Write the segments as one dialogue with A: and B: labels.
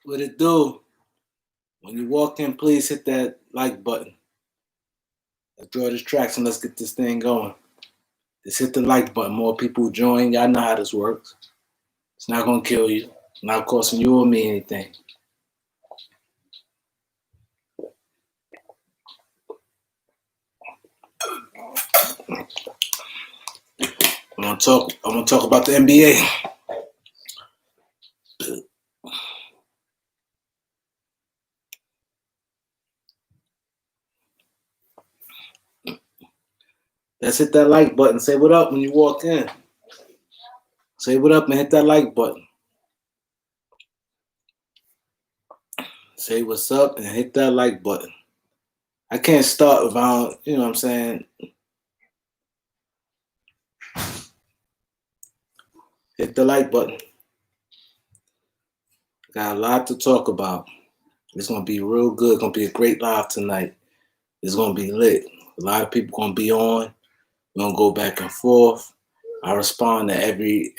A: What it do? When you walk in, please hit that like button. Let's draw this tracks and let's get this thing going. Just hit the like button. More people join. Y'all know how this works. It's not gonna kill you. It's not costing you or me anything. I'm gonna talk about the NBA. Let's hit that like button. Say what up when you walk in. Say what up and hit that like button. Say what's up and hit that like button. I can't start without, you know what I'm saying? Hit the like button. Got a lot to talk about. It's gonna be real good. It's gonna be a great live tonight. It's gonna be lit. A lot of people gonna be on. We're gonna go back and forth. I respond to every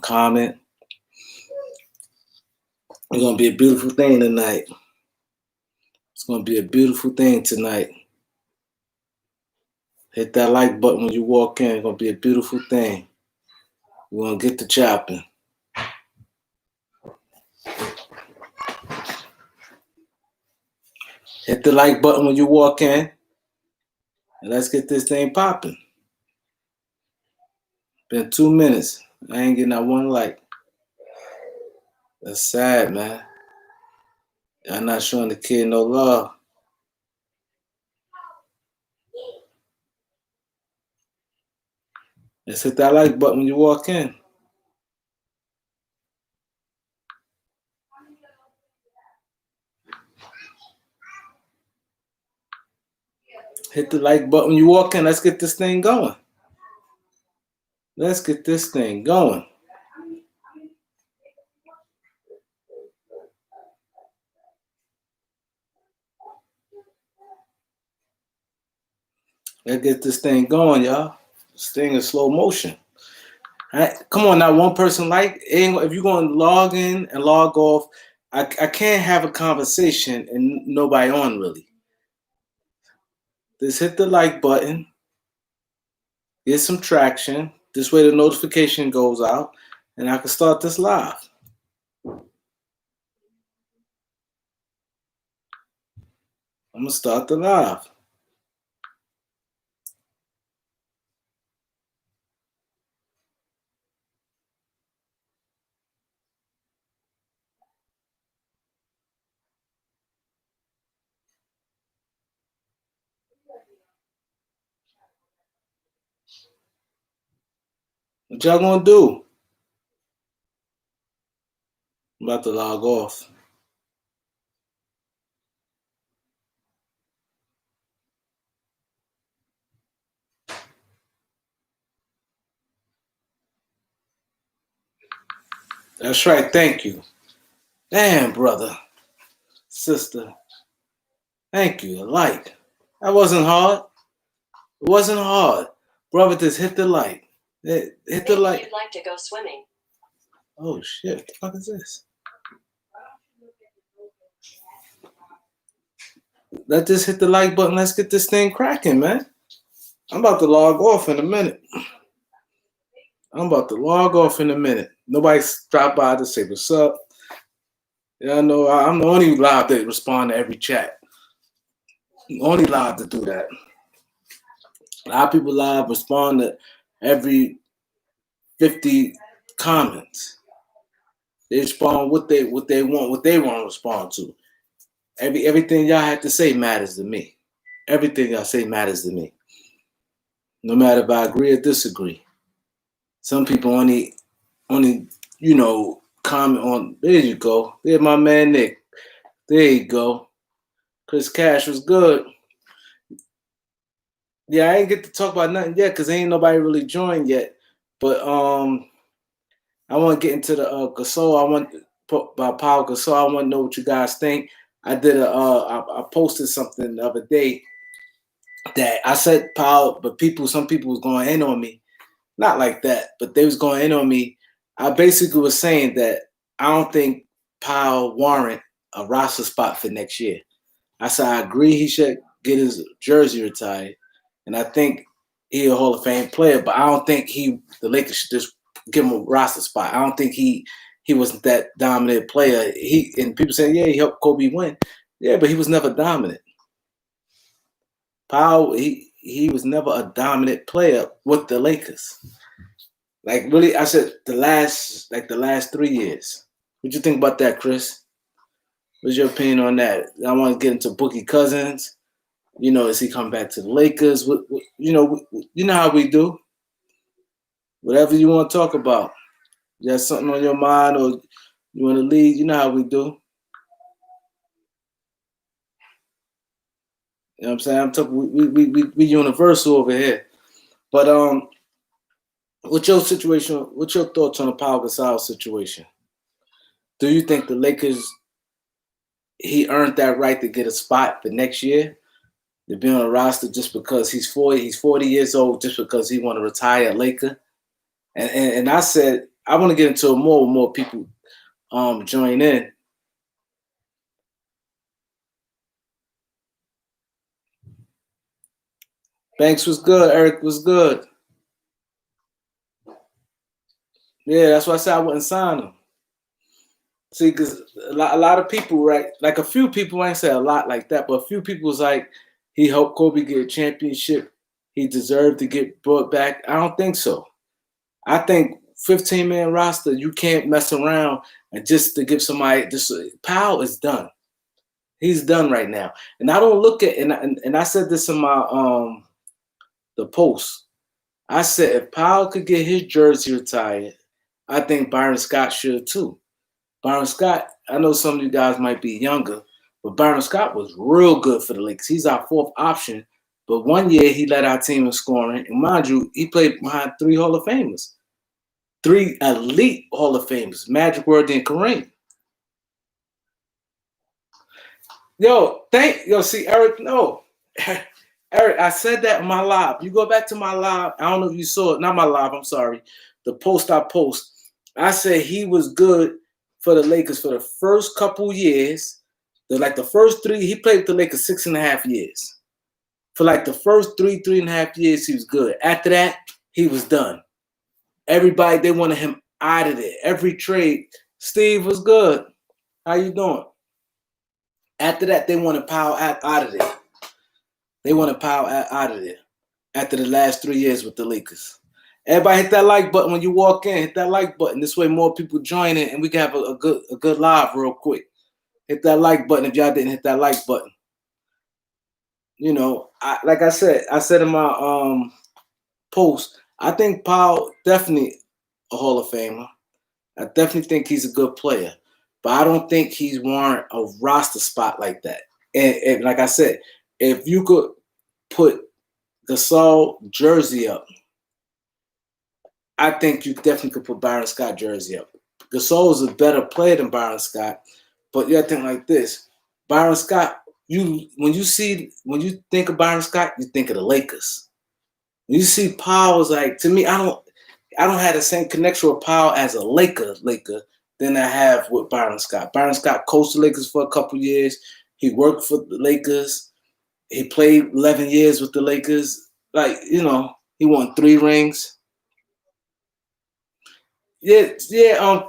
A: comment. It's gonna be a beautiful thing tonight. It's gonna be a beautiful thing tonight. Hit that like button when you walk in. It's gonna be a beautiful thing. We're gonna get to chopping. Hit the like button when you walk in. And let's get this thing popping. Been 2 minutes. I ain't getting that one like. That's sad, man. Y'all not showing the kid no love. Let's hit that like button when you walk in. Hit the like button when you walk in. Let's get this thing going. Let's get this thing going. Let's get this thing going, y'all. This thing is slow motion. All right, come on now, one person like. If you're going to log in and log off, I can't have a conversation and nobody on really. Just hit the like button. Get some traction. This way the notification goes out and I can start this live. I'm going to start the live. What y'all going to do? I'm about to log off. That's right. Thank you. Damn, brother, sister. Thank you. A like. That wasn't hard. It wasn't hard. Brother, just hit the like. Hit the like.
B: You'd like to go swimming.
A: Oh, shit. What the fuck is this? Let's just hit the like button. Let's get this thing cracking, man. I'm about to log off in a minute. Nobody stopped by to say what's up. Yeah, I know I'm the only live that respond to every chat. Only live to do that. A lot of people live respond to every 50 comments. They respond what they want to respond to. Everything y'all have to say matters to me. Everything y'all say matters to me. No matter if I agree or disagree. Some people only comment on. There you go. There's my man Nick. There you go. Chris Cash was good. Yeah, I ain't get to talk about nothing yet because ain't nobody really joined yet. But I want to get into the Gasol. I want about Paul Gasol. I want to know what you guys think. I did I posted something the other day that I said Paul, but some people was going in on me. Not like that, but they was going in on me. I basically was saying that I don't think Powell warrant a roster spot for next year. I said I agree he should get his jersey retired, and I think he's a Hall of Fame player. But I don't think the Lakers should just give him a roster spot. I don't think he wasn't that dominant player. And people say, yeah, he helped Kobe win. Yeah, but he was never dominant. Powell, he was never a dominant player with the Lakers. Like really, I said the last 3 years. What you think about that, Chris? What's your opinion on that? I want to get into Boogie Cousins. You know, is he come back to the Lakers? You know how we do. Whatever you want to talk about. You have something on your mind or you want to lead, you know how we do. You know what I'm saying? I'm talking we universal over here. But what's your situation? What's your thoughts on the Pau Gasol situation? Do you think the Lakers he earned that right to get a spot for next year? To be on a roster just because he's 40 years old, just because he want to retire a Laker. And I said I want to get into it more with more people join in. Banks was good. Eric was good. Yeah, that's why I said I wouldn't sign him. See, because a lot of people, right? Like a few people, I ain't say a lot like that, but a few people was like, he helped Kobe get a championship. He deserved to get brought back. I don't think so. I think 15-man roster, you can't mess around and just to give somebody this. Powell is done. He's done right now. And I don't look at and I said this in my the post. I said if Powell could get his jersey retired, I think Byron Scott should too. Byron Scott, I know some of you guys might be younger, but Byron Scott was real good for the Lakers. He's our fourth option. But one year he led our team in scoring. And mind you, he played behind 3 Hall of Famers. 3 elite Hall of Famers, Magic, Worthy, and Kareem. See, Eric, no. Eric, I said that in my live. You go back to my live. I don't know if you saw it. Not my live, I'm sorry. The post I post. I said he was good for the Lakers for the first couple years. The first 3, he played with the Lakers 6.5 years. For like the first 3.5 years, he was good. After that, he was done. Everybody, they wanted him out of there. Every trade. Steve was good. How you doing? After that, they wanted Powell out of there. They wanted Powell out of there. After the last 3 years with the Lakers. Everybody hit that like button when you walk in. Hit that like button. This way more people join in and we can have a good live real quick. Hit that like button if y'all didn't hit that like button. You know, like I said in my post, I think Powell definitely a Hall of Famer. I definitely think he's a good player. But I don't think he's warrant a roster spot like that. And like I said, if you could put Gasol jersey up, I think you definitely could put Byron Scott jersey up. Gasol is a better player than Byron Scott, but you gotta think like this. Byron Scott, when you think of Byron Scott, you think of the Lakers. When you see Powell, is like, to me, I don't have the same connection with Powell as a Laker than I have with Byron Scott. Byron Scott coached the Lakers for a couple years. He worked for the Lakers. He played 11 years with the Lakers. Like, you know, he won 3 rings. Yeah,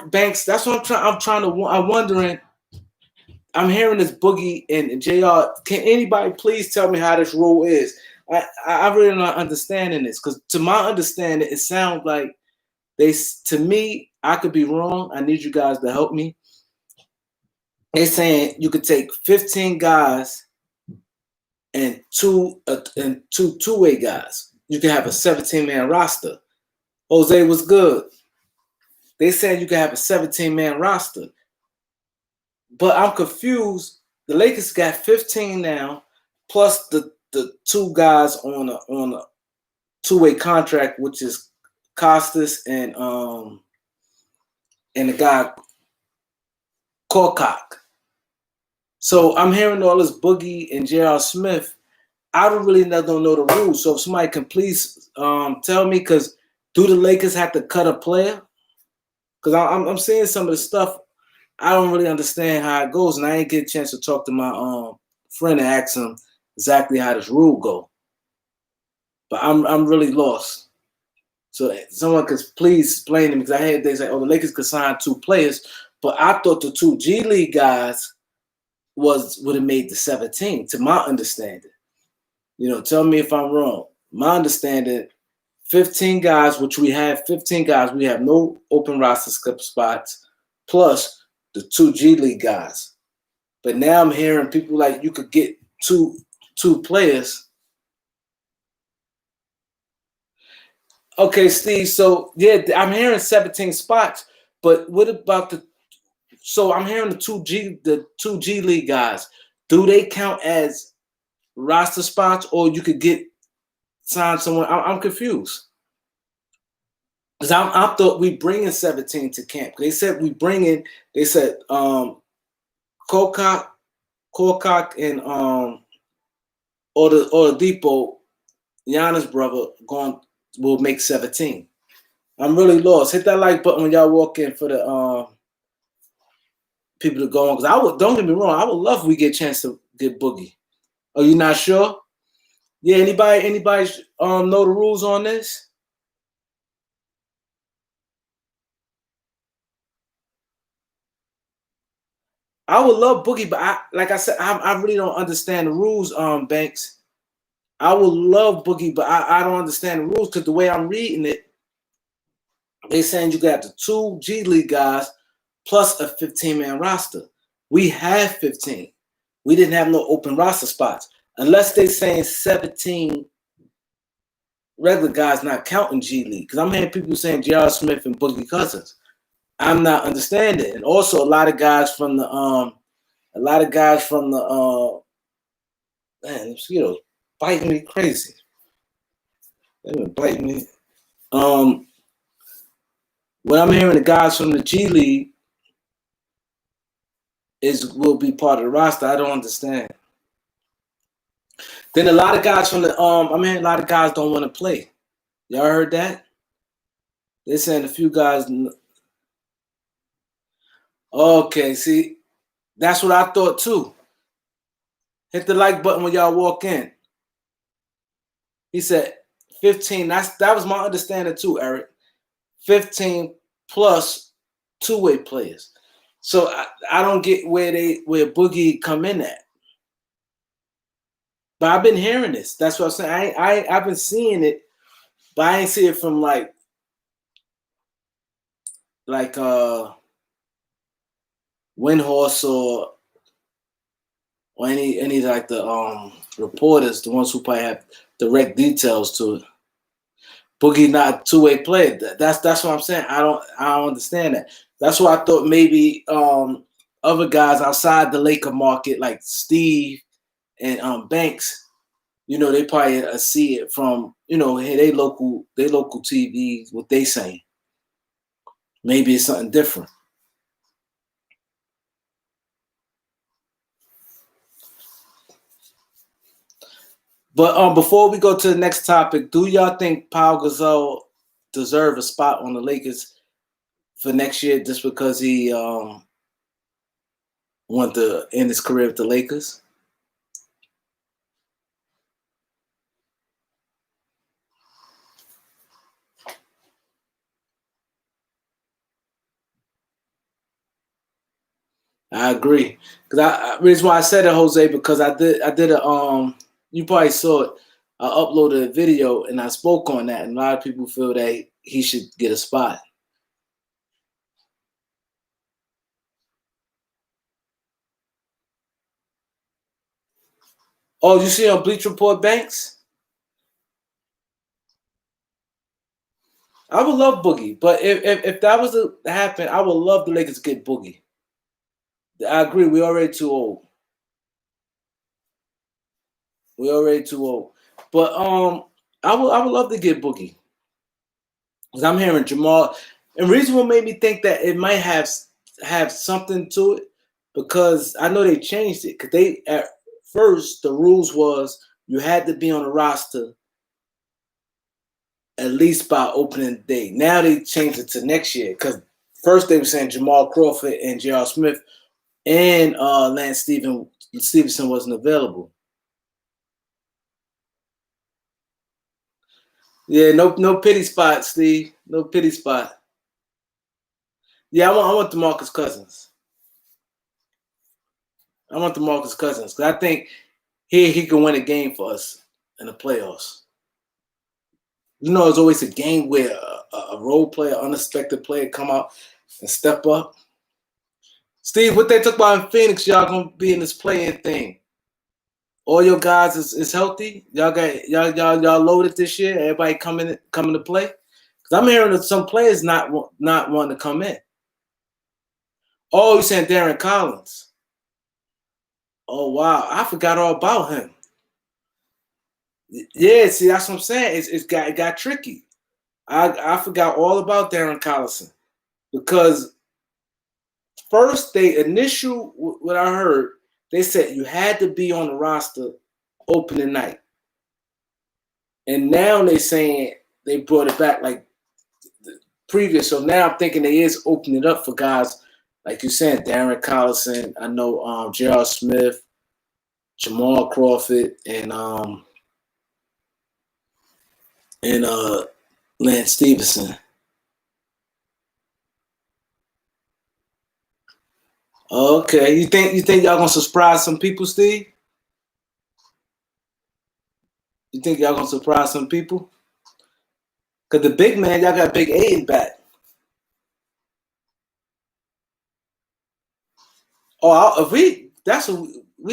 A: Banks. That's what I'm wondering. I'm hearing this Boogie and JR. Can anybody please tell me how this rule is? I really not understanding this because to my understanding, it sounds like to me, I could be wrong. I need you guys to help me. They're saying you could take 15 guys and two two-way guys. You can have a 17-man roster. Jose was good. They said you can have a 17-man roster. But I'm confused. The Lakers got 15 now, plus the 2 guys on a two-way contract, which is Costas and the guy Korkak. So I'm hearing all this Boogie and J.R. Smith. I don't know the rules. So if somebody can please tell me, because do the Lakers have to cut a player? Because I'm seeing some of the stuff. I don't really understand how it goes, and I ain't get a chance to talk to my friend and ask him exactly how this rule go. But I'm really lost. So someone could please explain to me, because I heard they say, oh, the Lakers could sign 2 players, but I thought the 2 G League guys would have made the 17, to my understanding. Tell me if I'm wrong. My understanding, 15 guys, which we have 15 guys, we have no open roster spots, plus the 2 G League guys. But now I'm hearing people like you could get two players. Okay, Steve. So yeah, I'm hearing 17 spots, but what about the? So I'm hearing the two G League guys. Do they count as roster spots, or you could get signed someone? I'm confused. Because I thought we bringing 17 to camp. They said we bringing. They said Kolkak and Oladipo, Giannis' brother, will make 17. I'm really lost. Hit that like button when y'all walk in for the people to go on. Because don't get me wrong, I would love if we get a chance to get Boogie. Are you not sure? Yeah, anybody know the rules on this? I would love Boogie, but like I said, I really don't understand the rules, Banks. I would love Boogie, but I don't understand the rules, because the way I'm reading it, they saying you got the 2 G League guys plus a 15-man roster. We have 15. We didn't have no open roster spots. Unless they saying 17 regular guys, not counting G League. Because I'm hearing people saying J.R. Smith and Boogie Cousins. I'm not understanding. And also a lot of guys from the man, mosquitoes biting me crazy. They've been biting me. What I'm hearing, the guys from the G League will be part of the roster. I don't understand. Then a lot of guys from the I'm hearing a lot of guys don't want to play. Y'all heard that? They're saying a few guys. Okay, see, that's what I thought too. Hit the like button when y'all walk in. He said 15. That was my understanding too, Eric. 15 plus 2-way players. So I don't get where Boogie come in at. But I've been hearing this. That's what I'm saying. I've been seeing it, but I ain't see it from like Windhorse or any like the reporters, the ones who probably have direct details to it. Boogie not a 2-way player. That's what I'm saying. I don't understand that. That's why I thought maybe other guys outside the Laker market, like Steve and Banks, they probably see it from hey, they local TV, what they saying. Maybe it's something different. But before we go to the next topic, do y'all think Pau Gasol deserve a spot on the Lakers for next year just because he want to end his career with the Lakers? I agree. Because reason why I said it, Jose, because I did a you probably saw it. I uploaded a video and I spoke on that, and a lot of people feel that he should get a spot. Oh, you see on Bleach Report, Banks? I would love Boogie, but if that was to happen, I would love the Lakers to get Boogie. I agree. We're already too old. We're already too old. But I would love to get Boogie. Because I'm hearing Jamal. And reason what made me think that it might have something to it, because I know they changed it. Because they at first the rules was you had to be on the roster at least by opening day. Now they changed it to next year, because First, they were saying Jamal Crawford and J.R. Smith and Lance Stevenson wasn't available. Yeah, no pity spot, Steve. No pity spot. Yeah, I want DeMarcus Cousins. I want DeMarcus Cousins because I think he can win a game for us in the playoffs. You know, there's always a game where a role player, unexpected player, come out and step up. Steve, what they talk about in Phoenix, y'all gonna be in this playing thing. All your guys is healthy. Y'all loaded this year. Everybody coming to play. Cause I'm hearing that some players not wanting to come in. Oh, you saying Darren Collins? Oh wow, I forgot all about him. Yeah, see that's what I'm saying. It got tricky. I forgot all about Darren Collison because first what I heard, they said you had to be on the roster opening night. And now they're saying they brought it back like the previous. So now I'm thinking they is opening it up for guys like you said, Darren Collison. I know J.R. Smith, Jamal Crawford, and Lance Stevenson. Okay, you think y'all gonna surprise some people, Steve? You think y'all gonna surprise some people? Cause the big man, y'all got Big Aiden back. Oh, we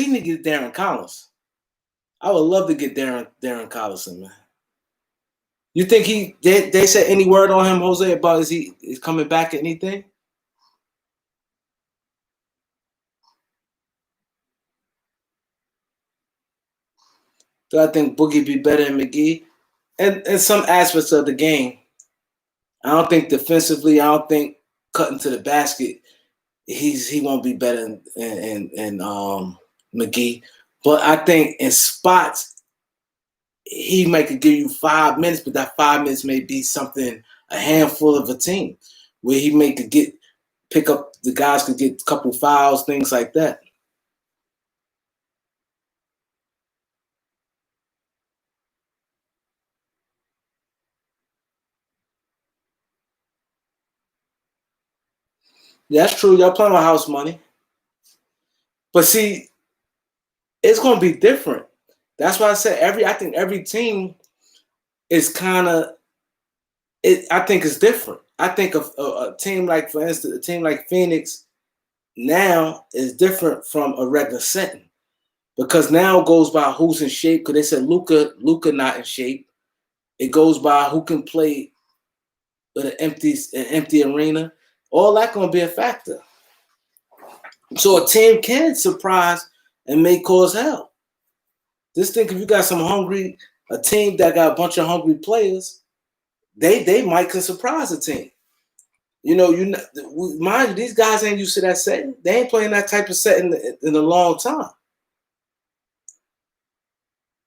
A: need to get Darren Collins. I would love to get Darren Collison, man. You think they said any word on him, Jose, about is coming back or anything? Do I think Boogie be better than McGee? And in some aspects of the game, I don't think defensively. I don't think cutting to the basket. He won't be better than McGee. But I think in spots he might could give you 5 minutes, but that 5 minutes may be something a handful of a team where he may could pick up the guys could get a couple fouls, things like that. Yeah, that's true. Y'all playing with house money. But see, it's gonna be different. That's why I said I think every team is kind of I think it's different. I think of a team like, for instance, a team like Phoenix now is different from a regular setting because now it goes by who's in shape. Because they said Luka not in shape. It goes by who can play with an empty arena. All that gonna be a factor. So a team can surprise and may cause hell. Just think if you got a team that got a bunch of hungry players, they might can surprise a team. Mind you, these guys ain't used to that setting. They ain't playing that type of setting in a long time.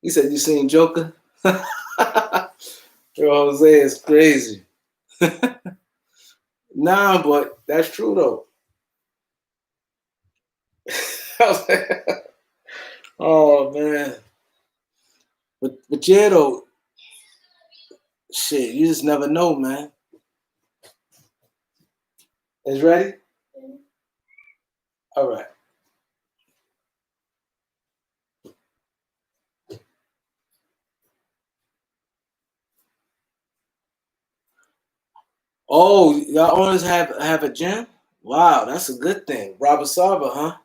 A: He said, "You seen Joker?" Yo, Jose is crazy. Nah, but that's true though. Oh man, but yeah though, shit, you just never know, man. Is ready? All right. Oh, y'all owners have a gym? Wow, that's a good thing. Robert Sarver, huh?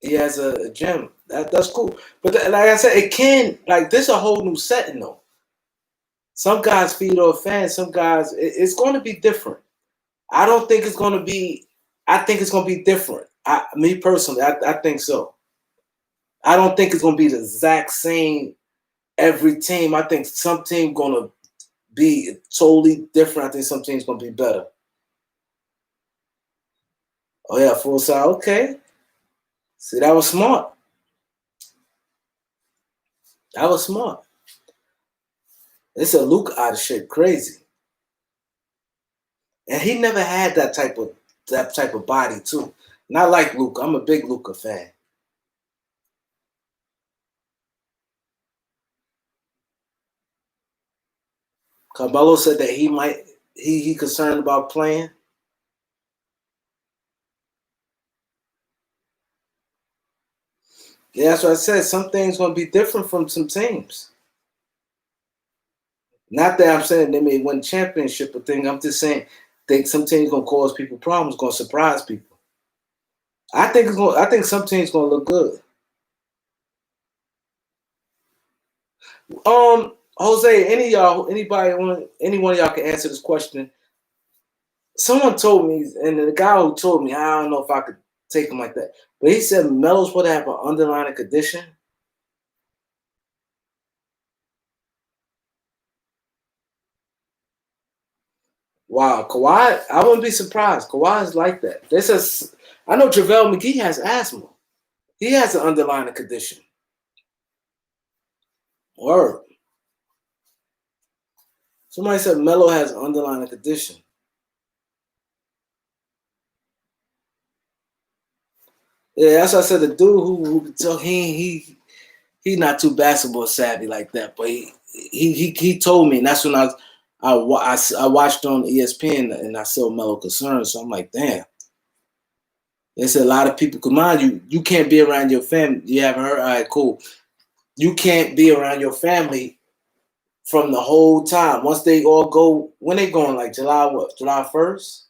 A: He has a gym. That's cool. But like I said, it can this a whole new setting though. Some guys feed off fans. Some guys it's going to be different. I don't think it's going to be. I think it's going to be different. Me personally, I think so. I don't think it's going to be the exact same every team. I think some team going to be totally different. I think some teams going to be better. Oh yeah, full side. Okay. See, that was smart. That was smart. It's a Luke out of shape, crazy. And he never had that type of body too. Not like Luka. I'm a big Luka fan. Carmelo said that he concerned about playing. Yeah, that's what I said. Some things gonna be different from some teams. Not that I'm saying they may win championship or thing. I'm just saying think some teams gonna cause people problems, gonna surprise people. I think some teams gonna look good. Jose, any one of y'all can answer this question. Someone told me, and the guy who told me, I don't know if I could take him like that, but he said Melo's supposed to have an underlying condition. Wow, Kawhi, I wouldn't be surprised. Kawhi is like that. I know JaVale McGee has asthma. He has an underlying condition. Word. Somebody said Melo has an underlying condition. Yeah, that's what I said. The dude who so he not too basketball savvy like that, but he told me, and that's when I watched on ESPN and I saw Melo concerned. So I'm like, damn. They said a lot of people. Come on, you can't be around your family. You haven't heard? All right, cool. You can't be around your family from the whole time. Once they all go, when they going, like July 1st?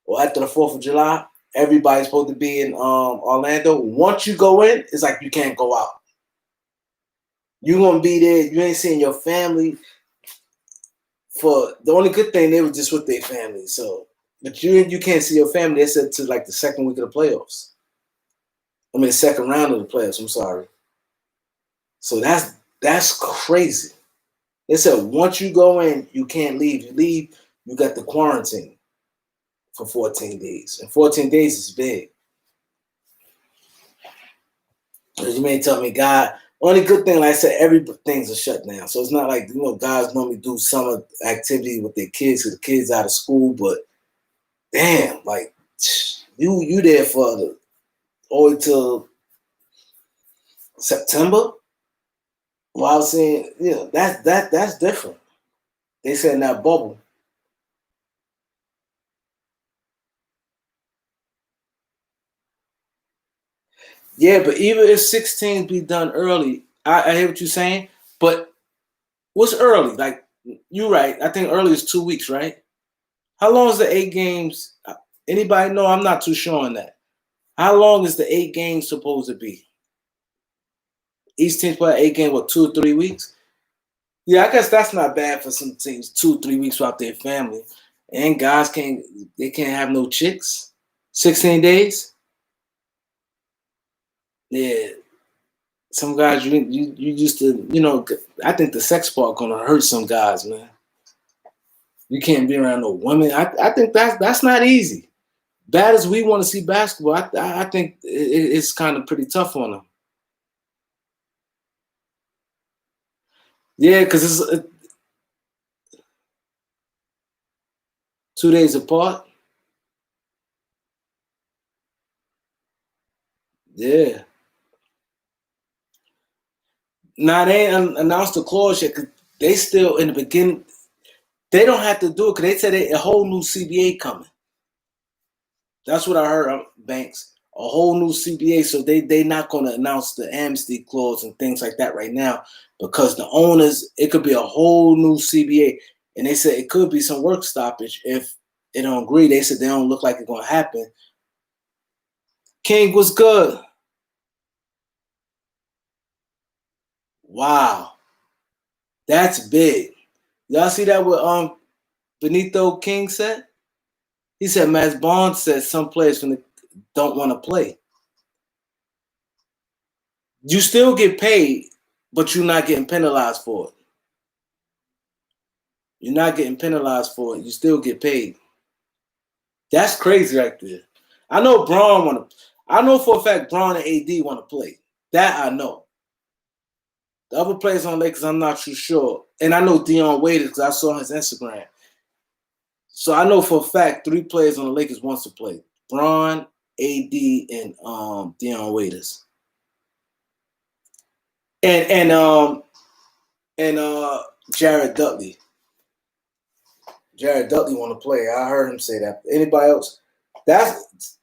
A: Or after the 4th of July, everybody's supposed to be in Orlando. Once you go in, it's like you can't go out. You're gonna be there. You ain't seeing your family. For the only good thing, they were just with their family. So, but you can't see your family. They said to like the second week of the playoffs. I mean, the second round of the playoffs. I'm sorry. So that's crazy. They said once you go in, you can't leave. You leave, you got the quarantine for 14 days. And 14 days is big. You may tell me, God, only good thing, like I said, everything's a shutdown. So it's not like, guys normally do summer activity with their kids because the kids out of school, but damn, like you there for all the way till September. Well, I was saying, that's different. They said in that bubble. Yeah, but even if 16 be done early, I hear what you're saying. But what's early? Like you're right. I think early is 2 weeks, right? How long is the 8 games? Anybody know? I'm not too sure on that. How long is the 8 games supposed to be? Each team play 8 games, what, 2 or 3 weeks? Yeah, I guess that's not bad for some teams. 2 or 3 weeks without their family, and guys can't have no chicks. 16 days. Yeah, some guys you used to I think the sex part gonna hurt some guys, man. You can't be around no women. I think that's not easy. Bad as we want to see basketball, I think it's kind of pretty tough on them. Yeah, because it's 2 days apart. Yeah. Now they ain't announced the clause yet because they still in the beginning. They don't have to do it because they said a whole new CBA coming. That's what I heard, Banks. A whole new CBA. So they not going to announce the amnesty clause and things like that right now because the owners, it could be a whole new CBA. And they said it could be some work stoppage if they don't agree. They said they don't look like it's going to happen. King was good. Wow. That's big. Y'all see that what Benito King said? He said Matt Barnes said some players don't want to play. You still get paid, but you're not getting penalized for it. You're not getting penalized for it. You still get paid. That's crazy right there. I know Braun want to. I know for a fact Braun and AD want to play. That I know. The other players on Lakers, I'm not too sure. And I know Dion Waiters because I saw his Instagram. So I know for a fact 3 players on the Lakers wants to play: Bron, AD, and Dion Waiters, and Jared Dudley. Jared Dudley want to play. I heard him say that. Anybody else? That's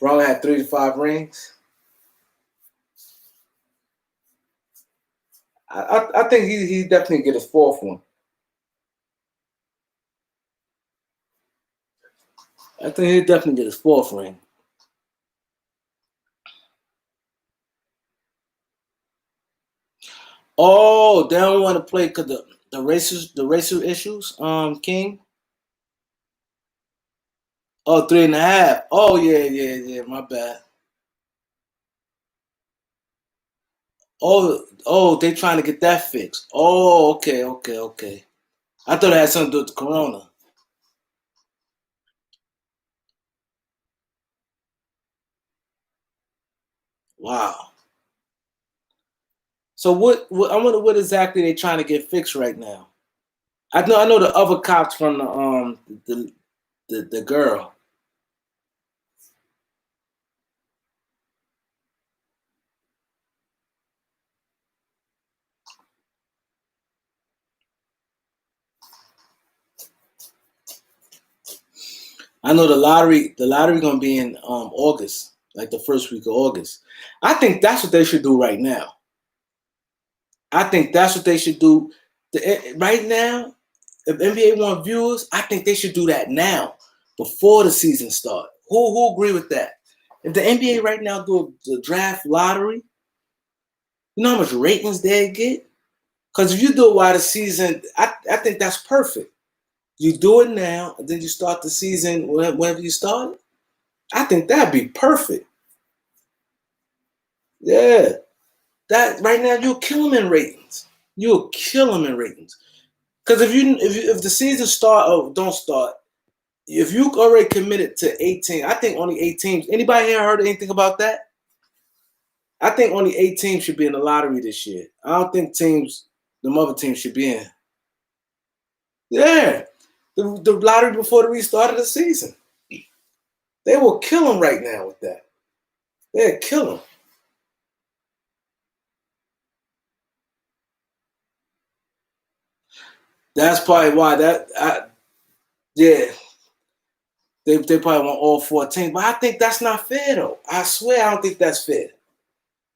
A: Bron had 3 to 5 rings. I think he definitely get his 4th one. I think he definitely get his 4th ring. Oh, they don't want to play because the racial issues. King. Oh, 3.5. Oh yeah. My bad. Oh, they trying to get that fixed. Oh, okay. I thought it had something to do with the corona. Wow. So what I wonder what exactly they trying to get fixed right now. I know the other cops from the the girl. I know the lottery gonna be in August, like the first week of August. I think that's what they should do right now. I think that's what they should do. Right now, if NBA want viewers, I think they should do that now, before the season start. Who agree with that? If the NBA right now do the draft lottery, you know how much ratings they get? Because if you do it while the season, I think that's perfect. You do it now, and then you start the season whenever you start it. I think that'd be perfect. Yeah, that right now you'll kill them in ratings. You'll kill them in ratings. Because if the season start or don't start, if you already committed to 18, I think only 8 teams. Anybody here heard anything about that? I think only 8 teams should be in the lottery this year. I don't think the other teams should be in. Yeah, the lottery before the restart of the season. They will kill them right now with that. They'll kill them. That's probably why yeah, they probably want all 14. But I think that's not fair though. I swear I don't think that's fair.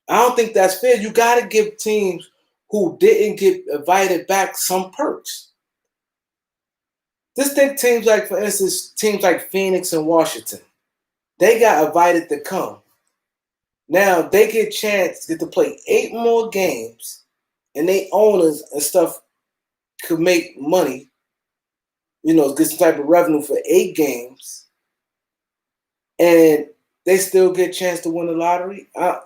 A: I don't think that's fair. You got to give teams who didn't get invited back some perks. Just think teams like, for instance, teams like Phoenix and Washington. They got invited to come. Now they get get to play 8 more games, and they owners and stuff could make money. Get some type of revenue for 8 games, and they still get a chance to win the lottery. I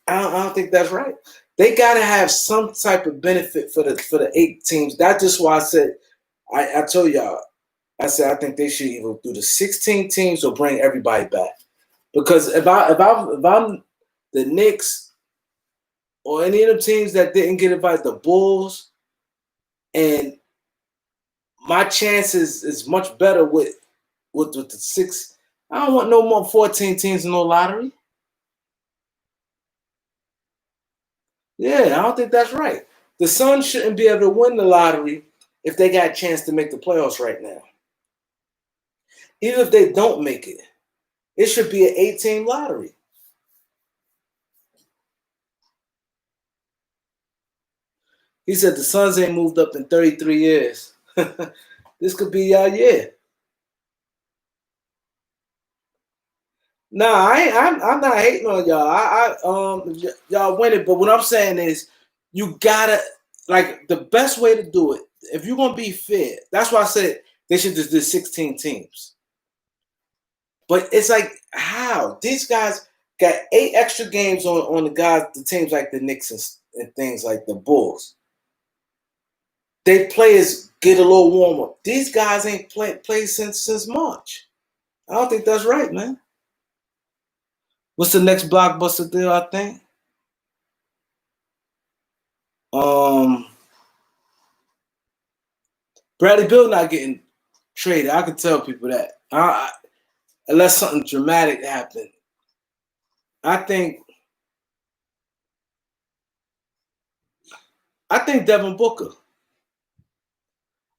A: don't think that's right. They got to have some type of benefit for the 8 teams. That's just why I said I told y'all. I said I think they should either do the 16 teams or bring everybody back. Because if I'm the Knicks or any of the teams that didn't get invited, the Bulls, and my chances is much better with the 6. I don't want no more 14 teams in no lottery. Yeah, I don't think that's right. The Suns shouldn't be able to win the lottery if they got a chance to make the playoffs right now. Even if they don't make it, it should be an 8-team lottery. He said the Suns ain't moved up in 33 years. This could be y'all year. Nah, I'm not hating on y'all. Y'all win it, but what I'm saying is, you gotta, like, the best way to do it. If you're gonna be fair, that's why I said they should just do 16 teams. But it's like, how these guys got 8 extra games on the teams like the Knicks and things like the Bulls. They players get a little warmer. These guys ain't played since March. I don't think that's right, man. What's the next blockbuster deal? I think Um, Bradley Beal not getting traded. I can tell people that. Unless something dramatic happened. I think Devin Booker.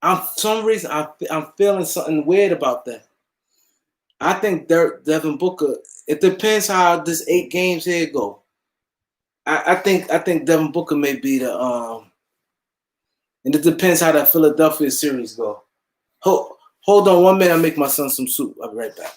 A: For some reason I'm feeling something weird about that. I think Devin Booker. It depends how this 8 games here go. I think Devin Booker may be the and it depends how that Philadelphia series go. Hold on 1 minute. I'll make my son some soup. I'll be right back.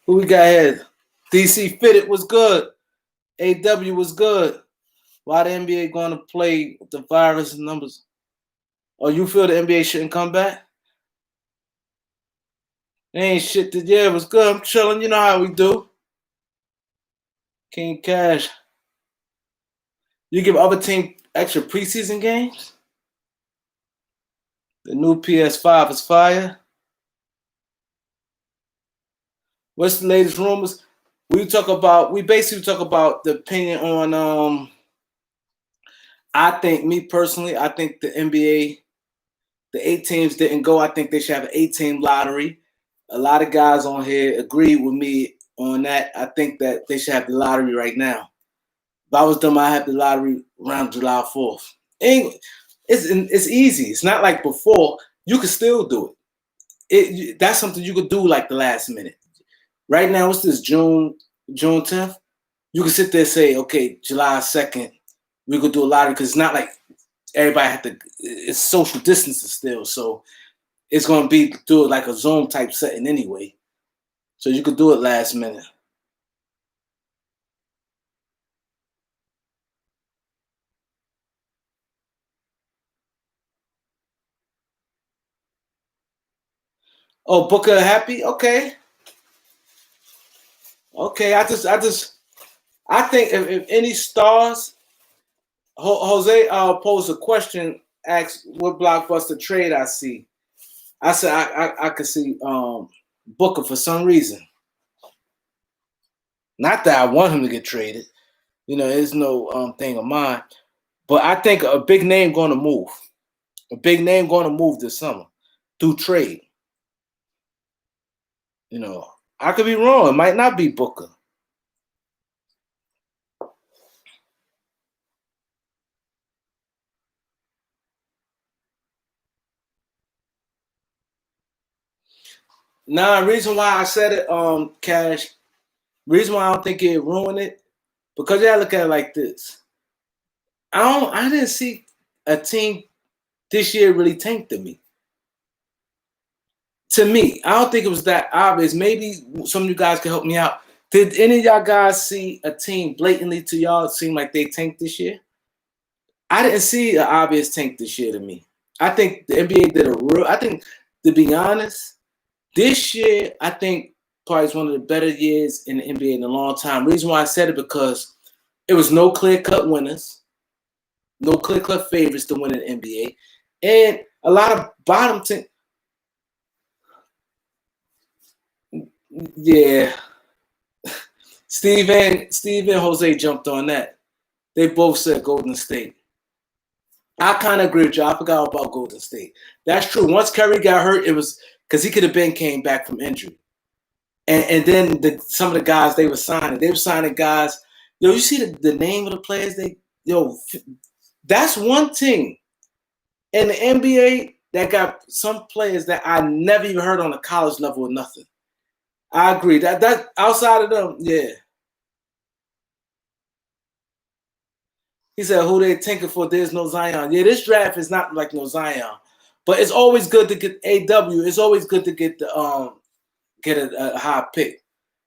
A: Who we got here? DC Fitted was good. AW was good. Why the NBA going to play with the virus numbers? Oh, you feel the NBA shouldn't come back? They ain't shit. Yeah, it was good. I'm chilling. You know how we do. King Cash. You give other team extra preseason games? The new PS5 is fire. What's the latest rumors? We basically talk about the opinion on I think, me personally, I think the NBA, the 8 teams didn't go. I think they should have an 8-team lottery. A lot of guys on here agree with me on that. I think that they should have the lottery right now. If I was them, I'd have the lottery around July 4th. And it's easy. It's not like before. You can still do it. That's something you could do like the last minute. Right now, what's this, June 10th? You can sit there and say, okay, July 2nd, we could do a lottery, because it's not like everybody have to, it's social distancing still. So it's going to be do it like a Zoom type setting anyway. So you could do it last minute. Oh, Booker happy? Okay. Okay. I think if any stars, Jose posed a question, asked what blockbuster trade I see. I said I could see Booker for some reason. Not that I want him to get traded. There's no thing of mine. But I think a big name going to move. A big name going to move this summer through trade. I could be wrong. It might not be Booker. Nah, reason why I said it, Cash, reason why I don't think it ruined it, because you gotta look at it like this. I didn't see a team this year really tank to me. To me, I don't think it was that obvious. Maybe some of you guys can help me out. Did any of y'all guys see a team blatantly to y'all seem like they tanked this year? I didn't see an obvious tank this year to me. I think the NBA did I think, to be honest, this year, I think probably is one of the better years in the NBA in a long time. Reason why I said it, because it was no clear-cut winners, no clear-cut favorites to win in the NBA, and a lot of bottom team. Yeah, Steve and Jose jumped on that. They both said Golden State. I kind of agree with you. I forgot about Golden State. That's true. Once Curry got hurt, it was because he could have came back from injury. And then some of the guys they were signing guys. You see the name of the players that's one team in the NBA that got some players that I never even heard on a college level or nothing. I agree that outside of them, yeah. He said, "Who they tanking for? There's no Zion." Yeah, this draft is not like no Zion, but it's always good to get AW. It's always good to get get a high pick.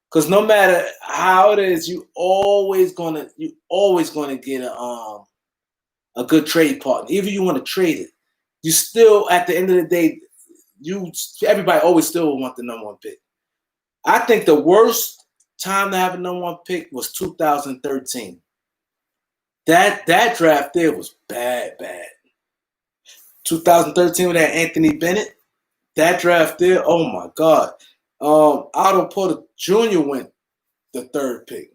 A: Because no matter how it is, you always gonna get a good trade partner. Even you want to trade it, you still at the end of the day, everybody always still will want the number one pick. I think the worst time to have a number one pick was 2013. That draft there was bad. 2013 with that Anthony Bennett, that draft there, oh my God. Otto Porter Jr. went the third pick.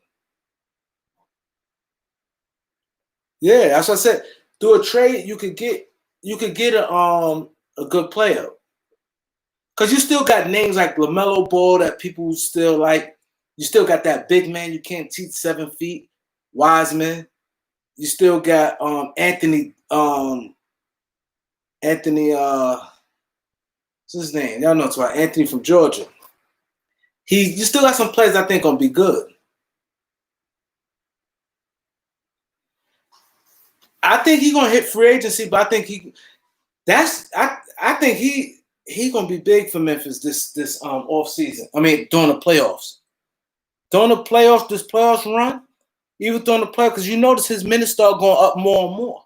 A: Yeah, that's what I said. Through a trade, you could get a good player. Because you still got names like LaMelo Ball that people still like. You still got that big man you can't teach 7 feet, Wiseman. You still got Anthony, what's his name? Y'all know it's about Anthony from Georgia. You still got some players I think gonna be good. I think he's gonna hit free agency, but I think I think he gonna be big for Memphis this off season. I mean, during the playoffs. During the playoffs, this playoffs run, even during the playoffs, because you notice his minutes start going up more and more.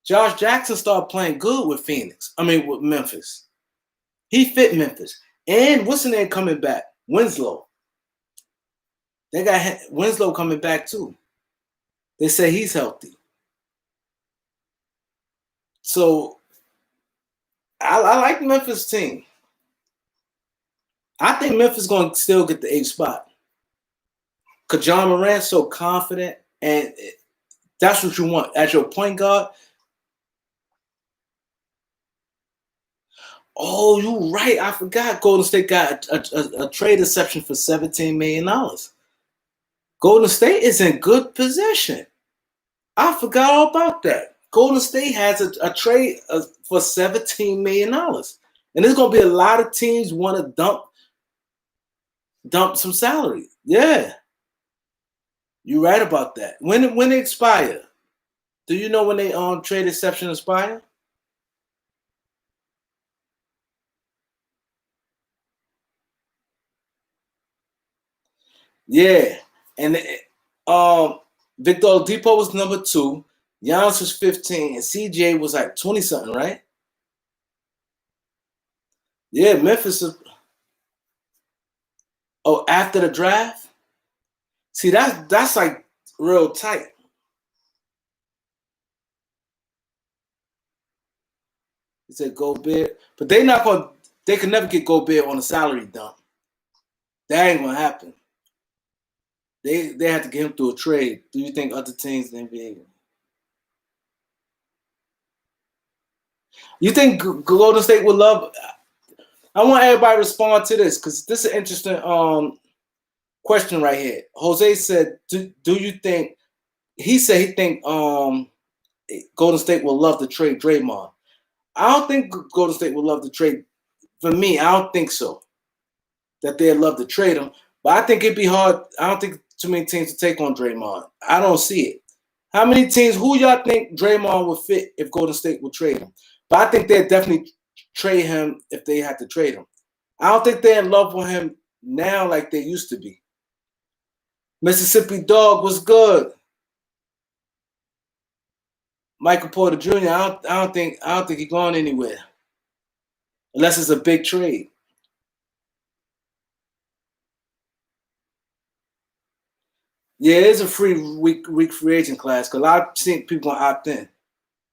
A: Josh Jackson started playing good with with Memphis. He fit Memphis. And what's the name coming back? Winslow. They got Winslow coming back too. They say he's healthy. So I like Memphis team. I think Memphis going to still get the 8th spot. Because John Morant's so confident, and that's what you want. As your point guard, oh, you're right. I forgot Golden State got a trade exception for $17 million. Golden State is in good position. I forgot all about that. Golden State has a trade for $17 million. And there's going to be a lot of teams want to dump some salary. Yeah. You're right about that. When it expire? Do you know when they trade exception expire? Yeah. And Victor Oladipo was number 2. Giannis was 15, and CJ was like 20 something, right? Yeah, Memphis is. Oh, after the draft? See, that's like real tight. He said Gobert, but they can never get Gobert on a salary dump. That ain't gonna happen. They have to get him through a trade. Do you think other teams in the NBA? You think Golden State would love? I want everybody to respond to this because this is an interesting question right here. Jose said, "Do you think?" He said he think Golden State will love to trade Draymond. I don't think Golden State would love to trade. For me, I don't think so. That they'd love to trade him, but I think it'd be hard. I don't think too many teams to take on Draymond. I don't see it. How many teams? Who y'all think Draymond would fit if Golden State would trade him? But I think they'd definitely trade him if they had to trade him. I don't think they're in love with him now like they used to be. Mississippi Dog was good. Michael Porter Jr. I don't think he's going anywhere unless it's a big trade. Yeah, it is a free week free agent class because I've seen people gonna opt in.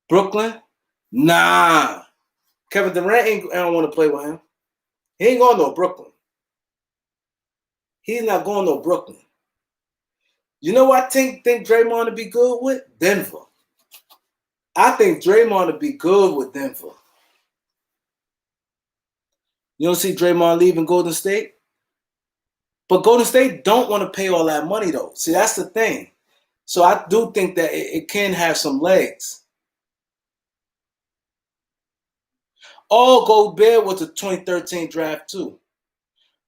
A: Brooklyn, nah. Kevin Durant I don't want to play with him. He ain't going to Brooklyn. He's not going to Brooklyn. You know what I think Draymond would be good with? Denver. I think Draymond would be good with Denver. You don't see Draymond leaving Golden State? But Golden State don't want to pay all that money, though. See, that's the thing. So I do think that it can have some legs. Oh, Gobert was a 2013 draft, too.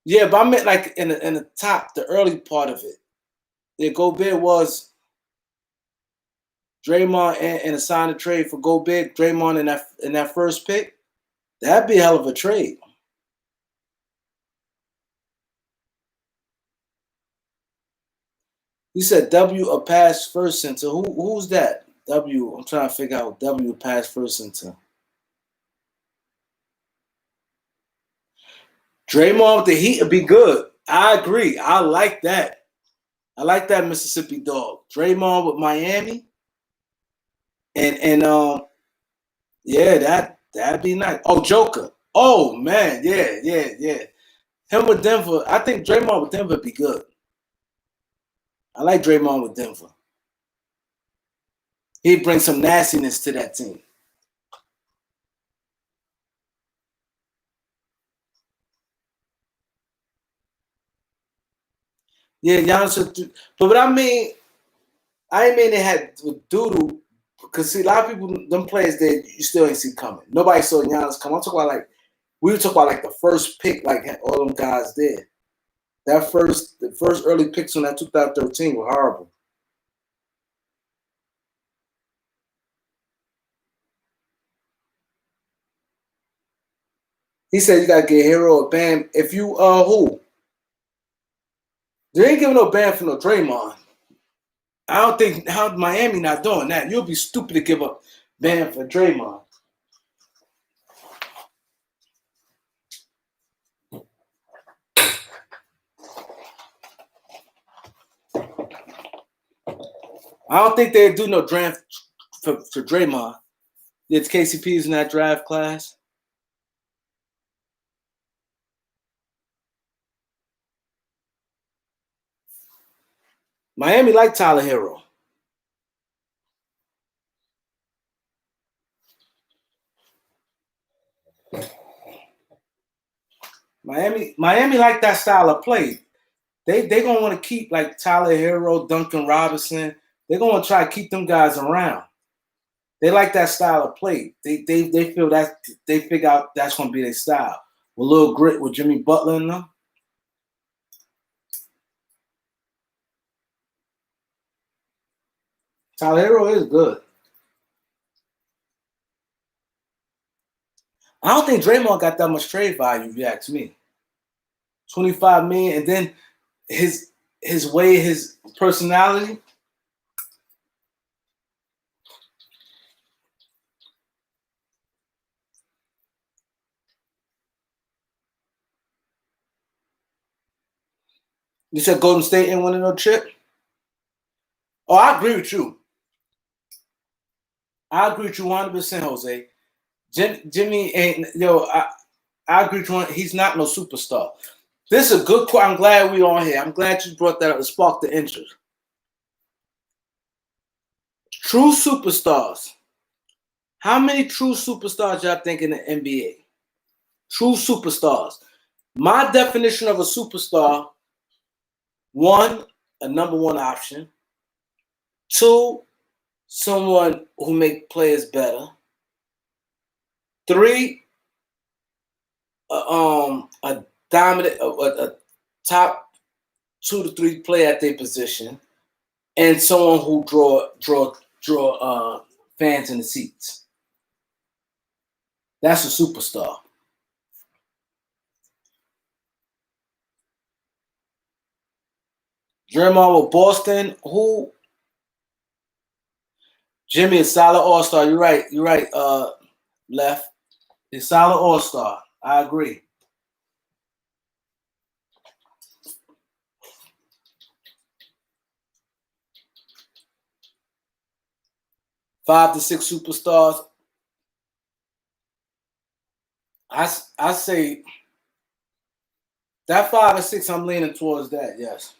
A: Yeah, but I meant like in the top, the early part of it. Yeah, Gobert was Draymond and a sign of trade for Gobert, Draymond in that first pick. That'd be a hell of a trade. You said W a pass first center. Who's that? W. I'm trying to figure out W pass first center. Draymond with the Heat would be good. I agree. I like that. I like that Mississippi Dog. Draymond with Miami. And yeah, that'd be nice. Oh, Joker. Oh man, yeah. Him with Denver. I think Draymond with Denver would be good. I like Draymond with Denver. He'd bring some nastiness to that team. Yeah, Giannis. But I mean, I didn't mean they had doodle because see a lot of people, them players that you still ain't see coming. Nobody saw Giannis come. I'm talking about like we were talking about like the first pick, like all them guys did. The first early picks on that 2013 were horrible. He said you gotta get Hero or Bam. If you who? They ain't giving no Bam for no Draymond. I don't think how Miami not doing that. You'll be stupid to give up Bam for Draymond. I don't think they'd do no draft for Draymond. It's KCP's in that draft class. Miami like Tyler Hero. Miami like that style of play. They gonna want to keep like Tyler Hero, Duncan Robinson. They're gonna try to keep them guys around. They like that style of play. They feel that they figure out that's gonna be their style. With a little grit with Jimmy Butler in them. Tyler Hero is good. I don't think Draymond got that much trade value, if you ask me. 25 million, and then his way, his personality. You said Golden State ain't winning no chip? Oh, I agree with you. I agree with you 100%, Jose. Jimmy ain't, I agree with you. He's not no superstar. This is a good question. I'm glad we on here. I'm glad you brought that up. It sparked the interest. True superstars. How many true superstars y'all think in the NBA? True superstars. My definition of a superstar: one, a number one option. Two, someone who make players better. Three, a dominant, a top 2 to 3 player at their position, and someone who draw fans in the seats. That's a superstar. Draymond with Boston, who? Jimmy is solid all-star. You're right. You're right, Left. He's solid all-star. I agree. Five to six superstars. I say that 5 or 6, I'm leaning towards that, yes.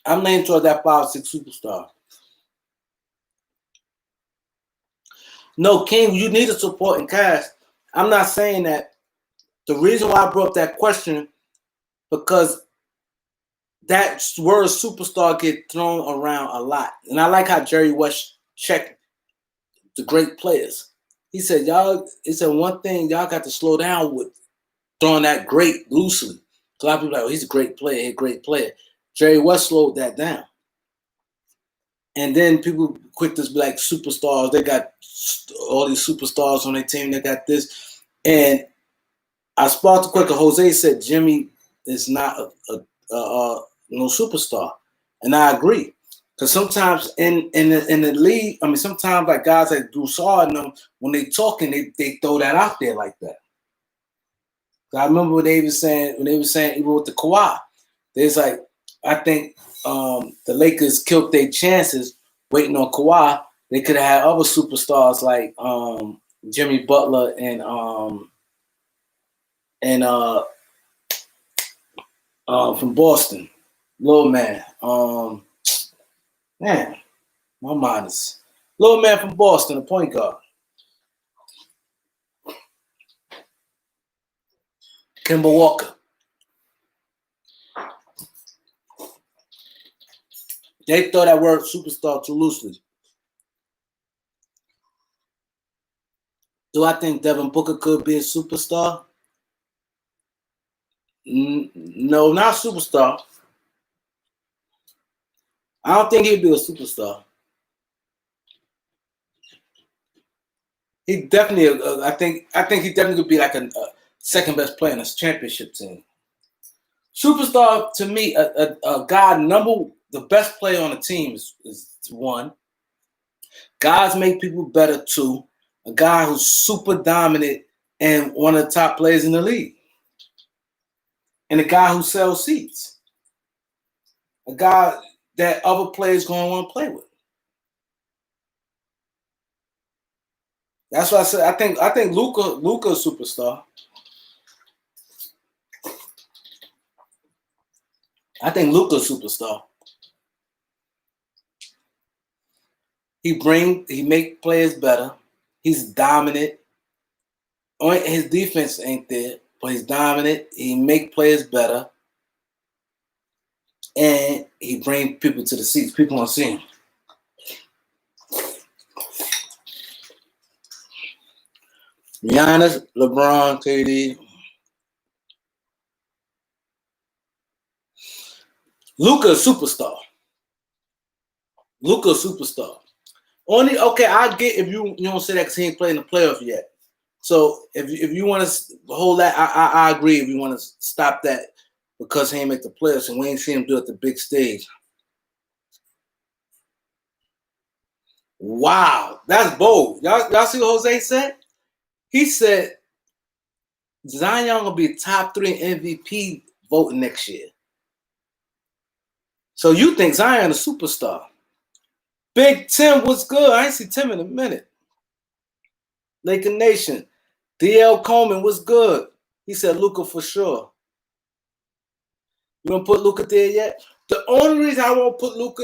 A: I'm leaning towards that 5 or 6 superstar. No, King, you need a supporting cast. I'm not saying that. The reason why I brought up that question, because that word superstar get thrown around a lot. And I like how Jerry West checked the great players. He said, one thing y'all got to slow down with throwing that great loosely. A lot of people are like, he's a great player, Jerry West slowed that down. And then people quick to be like superstars. They got all these superstars on their team. They got this. And I sparked the quicker. Jose said Jimmy is not no superstar. And I agree. Because sometimes in the league, I mean, sometimes like guys like Broussard and them, when they talking, they throw that out there like that. I remember when they were saying even with the Kawhi, there's like, I think the Lakers killed their chances waiting on Kawhi. They could have had other superstars like Jimmy Butler and from Boston, little man. Man, my mind is little man from Boston, the point guard. Kemba Walker. They throw that word superstar too loosely. Do I think Devin Booker could be a superstar? No, not superstar. I don't think he'd be a superstar. He definitely, I think he definitely could be like a second best player in a championship team. Superstar to me, a guy the best player on the team is one. Guys make people better too. A guy who's super dominant and one of the top players in the league. And a guy who sells seats. A guy that other players going to want to play with. That's why I said I think Luka a superstar. I think Luka's superstar. He make players better. He's dominant. His defense ain't there, but he's dominant. He make players better. And he bring people to the seats. People want to see him. Giannis, LeBron, KD. Luka superstar. Luka superstar. Only okay. I get if you don't say that because he ain't playing the playoff yet. So if you want to hold that, I agree. If you want to stop that because he ain't make the playoffs and we ain't seen him do it at the big stage. Wow, that's bold. Y'all see what Jose said? He said Zion gonna be top 3 MVP voting next year. So you think Zion a superstar? Big Tim, what's good? I ain't see Tim in a minute. Laker Nation. DL Coleman, what's good? He said Luka for sure. You don't put Luka there yet? The only reason I won't put Luka,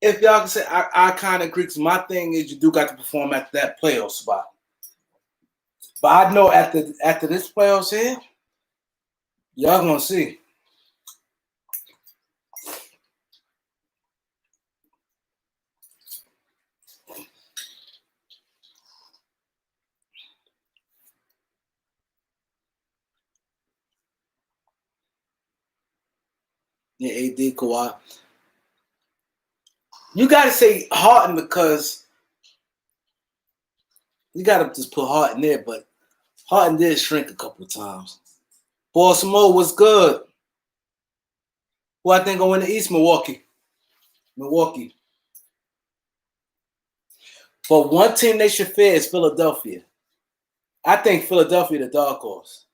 A: if y'all can say, I kind of agree, because my thing is you do got to perform at that playoff spot. But I know after this playoffs here, y'all gonna see. Yeah, AD, Kawhi. You got to say Harden because you got to just put Harden there, but Harden did shrink a couple of times. Baltimore was good. Who I think gonna win the East? Milwaukee. But one team they should fear is Philadelphia. I think Philadelphia the dark horse.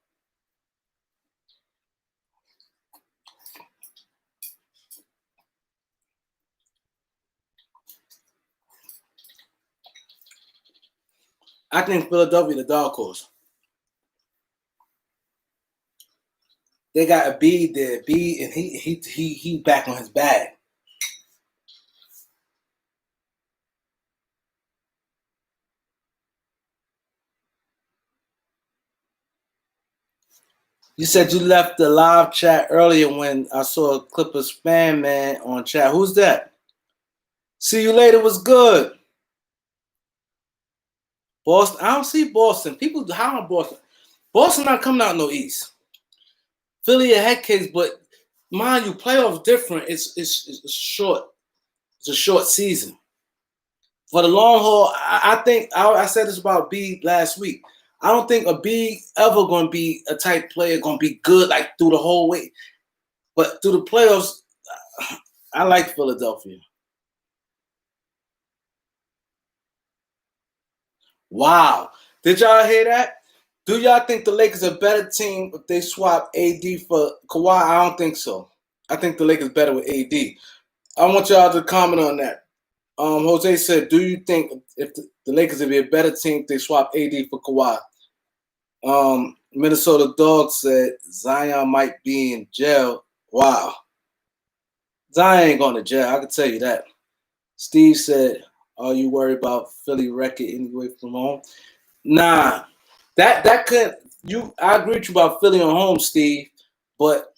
A: I think Philadelphia the dark horse. They got a B there, B, and he back on his bag. You said you left the live chat earlier when I saw a Clippers fan man on chat. Who's that? See you later was good. Boston. I don't see Boston. People how on Boston. Boston not coming out no East. Philly a head case, but mind you, playoffs different. It's short. It's a short season. For the long haul, I think I said this about B last week. I don't think a B ever going to be a type player going to be good like through the whole way. But through the playoffs, I like Philadelphia. Wow. Did y'all hear that? Do y'all think the Lakers are a better team if they swap AD for Kawhi? I don't think so. I think the Lakers better with AD. I want y'all to comment on that. Jose said, do you think if the Lakers would be a better team if they swap AD for Kawhi? Minnesota Dog said Zion might be in jail. Wow. Zion ain't going to jail. I can tell you that. Steve said, are you worried about Philly record anyway from home? Nah. That could I agree with you about Philly on home, Steve. But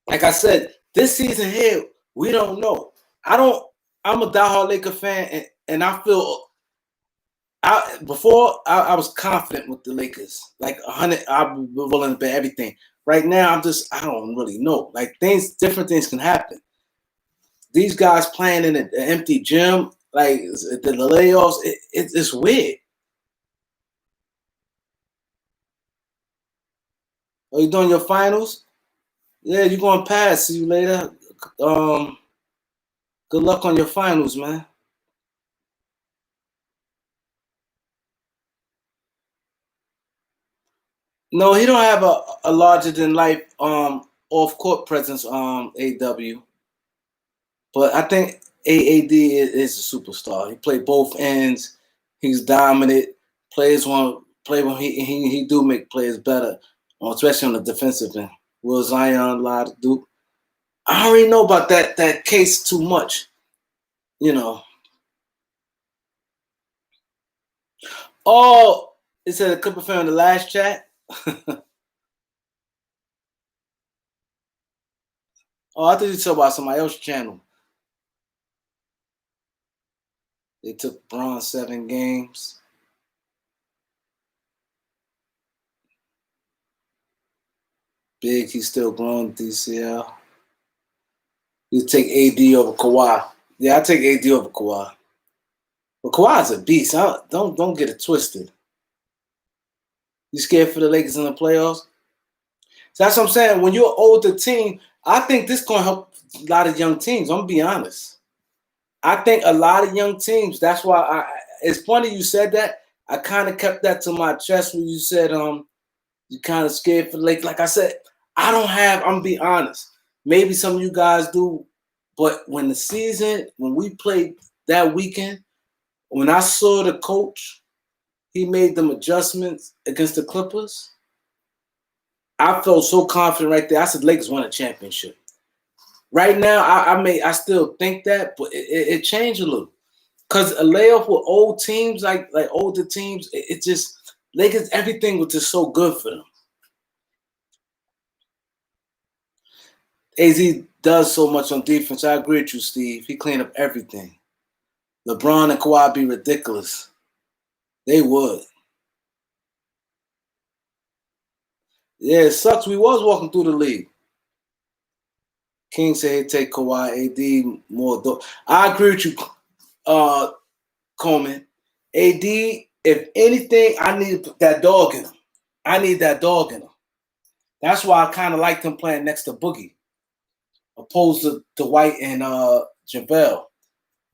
A: like I said, this season here, we don't know. I'm a diehard Laker fan, and I feel before I was confident with the Lakers. Like 100, I'm willing to bet everything. Right now, I don't really know. Like different things can happen. These guys playing in an empty gym, like the layoffs, it's weird. Are you doing your finals? Yeah, you're going to pass. See you later. Good luck on your finals, man. No, he don't have a larger than life off court presence. AW, but I think AAD is a superstar. He played both ends. He's dominant. Players want play when he do make players better, especially on the defensive end. Will Zion lie to do? I already know about that case too much. You know. Oh, it said a Clipper fan in the last chat. Oh, I thought you talking about somebody else's channel. They took Braun 7 games. Big, he's still growing DCL. You take AD over Kawhi. Yeah, I take AD over Kawhi. But Kawhi's a beast. Don't get it twisted. You scared for the Lakers in the playoffs? So that's what I'm saying. When you're an older team, I think this gonna help a lot of young teams. I'm gonna be honest. I think a lot of young teams. That's why it's funny you said that. I kind of kept that to my chest when you said you kind of scared for the Lakers. Like I said, I don't have. I'm gonna be honest. Maybe some of you guys do, but when we played that weekend, when I saw the coach, he made them adjustments against the Clippers. I felt so confident right there. I said Lakers won a championship. Right now, I still think that, but it changed a little. Because a layoff with old teams, like older teams, it just Lakers, everything was just so good for them. AZ does so much on defense. I agree with you, Steve. He cleaned up everything. LeBron and Kawhi be ridiculous. They would. Yeah, it sucks. We was walking through the league. King said he'd take Kawhi, AD more. I agree with you, Coleman. AD, if anything, I need that dog in him. I need that dog in him. That's why I kind of liked him playing next to Boogie, opposed to White and JaVale.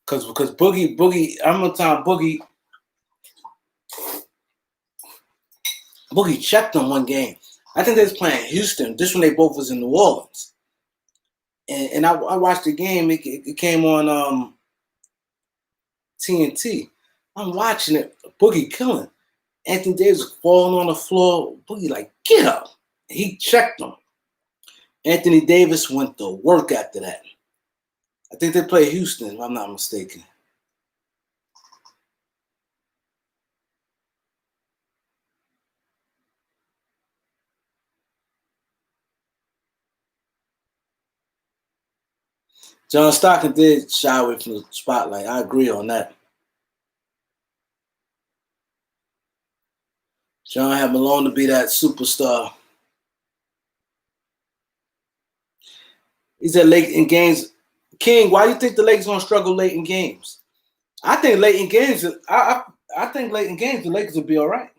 A: Because Boogie, I'm gonna tell Boogie checked him one game. I think they was playing Houston. This when they both was in New Orleans. And I watched the game. It came on TNT. I'm watching it. Boogie killing. Anthony Davis falling on the floor. Boogie like, get up. He checked him. Anthony Davis went to work after that. I think they play Houston, if I'm not mistaken. John Stockton did shy away from the spotlight. I agree on that. John had Malone to be that superstar. He said late in games. King, why do you think the Lakers gonna struggle late in games? I think late in games. I think late in games the Lakers will be all right.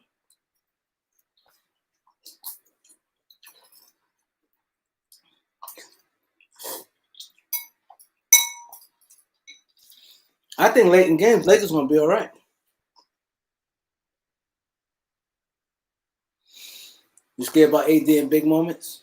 A: I think late in games Lakers gonna be all right. You scared about AD in big moments?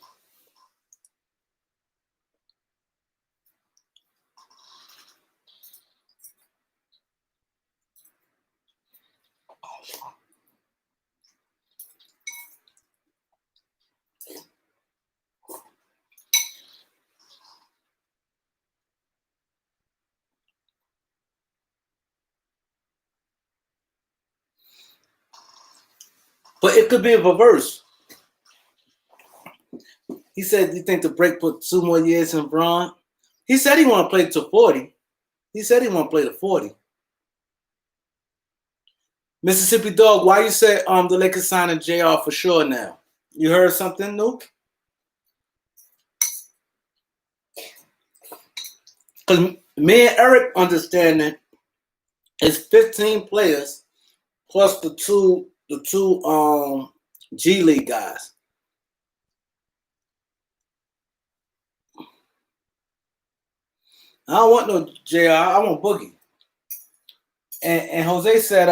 A: But it could be a reverse. He said, "You think the break put 2 more years in Braun?" He said he want to play to 40. He said he want to play to 40. Mississippi Dog, why you say the Lakers signing JR for sure now? You heard something new? Because me and Eric understanding it's 15 players plus the two G League guys. I don't want no JR. I want Boogie. And Jose said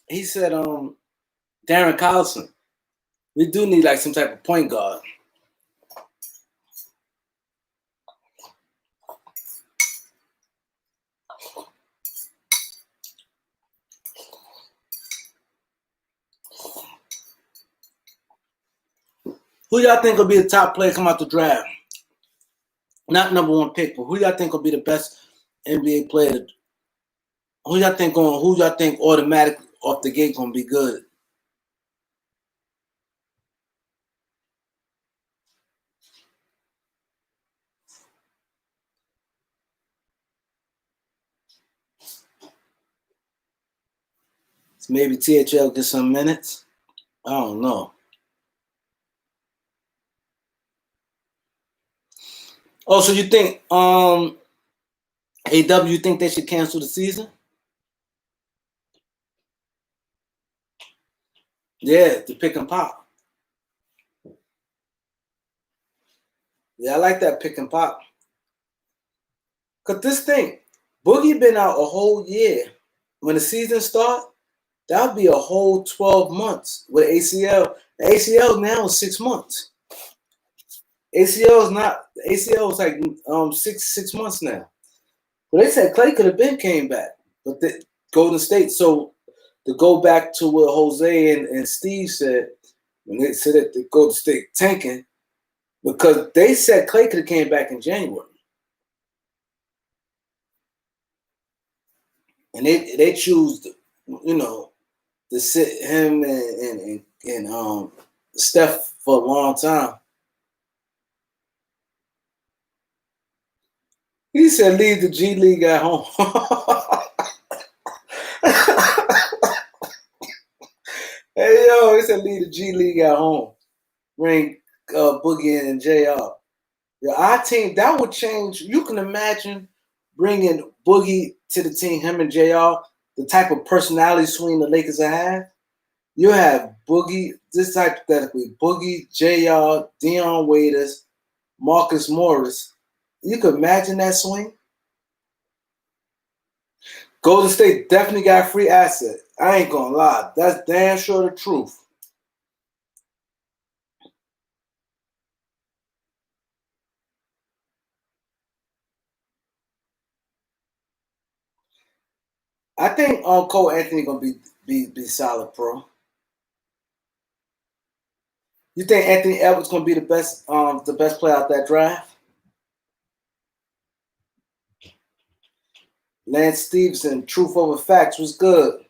A: he said Darren Collison. We do need like some type of point guard. Who y'all think will be the top player come out the draft? Not number one pick, but who y'all think will be the best NBA player? Who y'all think automatically off the gate gonna be good? So maybe THL get some minutes. I don't know. Oh, so you think AW? You think they should cancel the season? Yeah, to pick and pop. Yeah, I like that pick and pop. Cause this thing, Boogie been out a whole year. When the season start, that would be a whole 12 months with ACL. The ACL now is 6 months. ACL is not. ACL is like 6 months now. But they said Clay could have been came back, but the Golden State. So to go back to what Jose and Steve said when they said that the Golden State tanking, because they said Clay could have came back in January, and they choose, to sit him and Steph for a long time. He said, "Leave the G League at home." Hey yo, he said, "Leave the G League at home." Bring Boogie and JR. Yeah, our team that would change. You can imagine bringing Boogie to the team, him and JR. The type of personality swing the Lakers have. You have Boogie, this hypothetically, Boogie, JR, Dion Waiters, Marcus Morris. You could imagine that swing. Golden State definitely got a free asset. I ain't gonna lie. That's damn sure the truth. I think Cole Anthony gonna be solid pro. You think Anthony Edwards gonna be the best player out that draft? Lance Stevenson, truth over facts was good.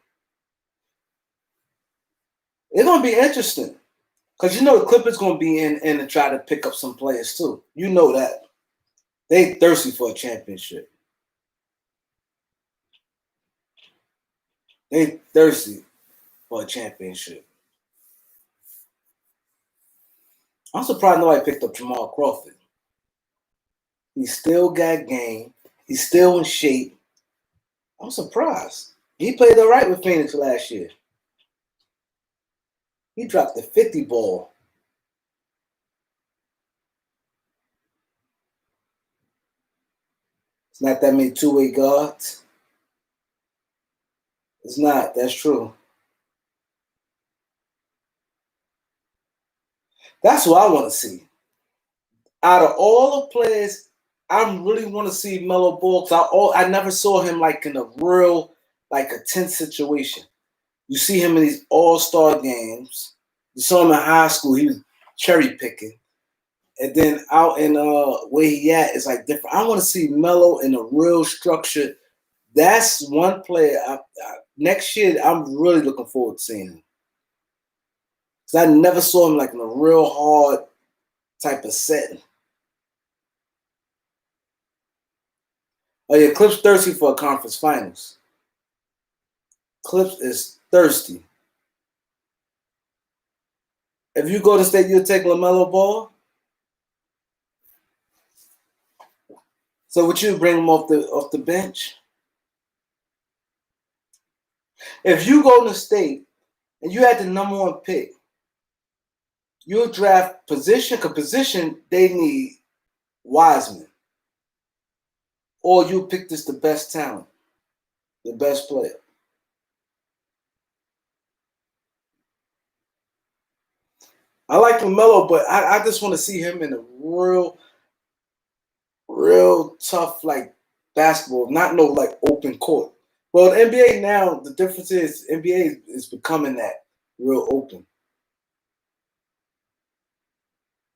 A: It's gonna be interesting. Because the Clippers gonna be in and try to pick up some players too. You know that. They thirsty for a championship. They thirsty for a championship. I'm surprised nobody picked up Jamal Crawford. He still got game. He's still in shape. I'm surprised. He played all right with Phoenix last year. He dropped the 50 ball. It's not that many two-way guards. It's not. That's true. That's what I want to see. Out of all the players, I really want to see Melo Ball because I never saw him like in a real, like a tense situation. You see him in these all-star games. You saw him in high school. He was cherry picking. And then out in where he at is like different. I want to see Melo in a real structured. That's one player. Next year, I'm really looking forward to seeing him. Because I never saw him like in a real hard type of setting. Oh yeah, Clips thirsty for a conference finals. Clips is thirsty. If you go to state, you'll take LaMelo Ball. So would you bring him off the bench? If you go to state and you had the number one pick, you'll draft position, because position they need Wiseman. Or you pick this the best talent, the best player. I like LaMelo, but I just want to see him in a real tough like basketball, not no like open court. Well, the NBA now, the difference is NBA is becoming that real open.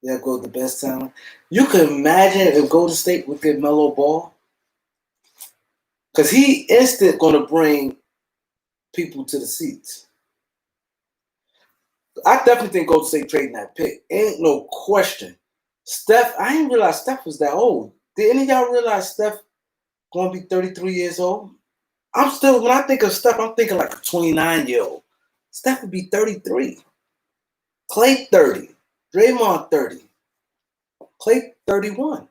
A: Yeah, go the best talent. You can imagine if Golden State would get Melo Ball, because he instant gonna bring people to the seats. I definitely think Golden State trading that pick. Ain't no question. Steph, I didn't realize Steph was that old. Did any of y'all realize Steph gonna be 33 years old? I'm still, when I think of Steph, I'm thinking like a 29-year-old. Steph would be 33. Clay 30. Draymond 30. Clay 31.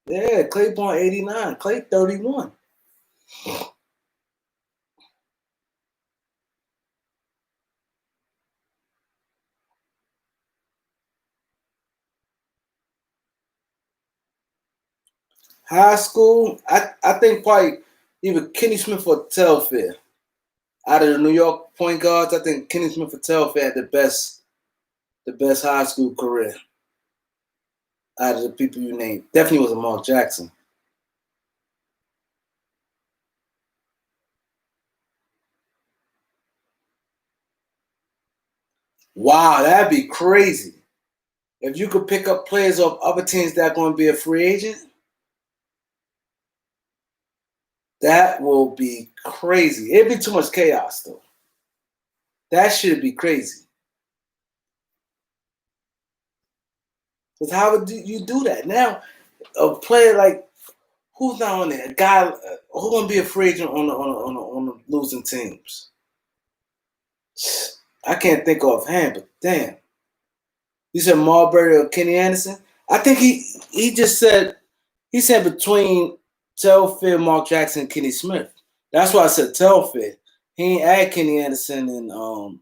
A: Yeah, Clay born 89. Clay 31. High school, I think probably either Kenny Smith or Telfair. Out of the New York point guards, I think Kenny Smith or Telfair had the best high school career out of the people you named. Definitely was a Mark Jackson. Wow, that'd be crazy. If you could pick up players of other teams that are going to be a free agent, that will be crazy. It'd be too much chaos, though. That should be crazy. Because how would you do that? Now, a player like, who's not on there? A guy who's going to be a free agent on the losing teams? I can't think offhand, but damn. You said Marbury or Kenny Anderson? I think he just said, he said between Telfair, Mark Jackson, and Kenny Smith. That's why I said Telfair. He ain't add Kenny Anderson and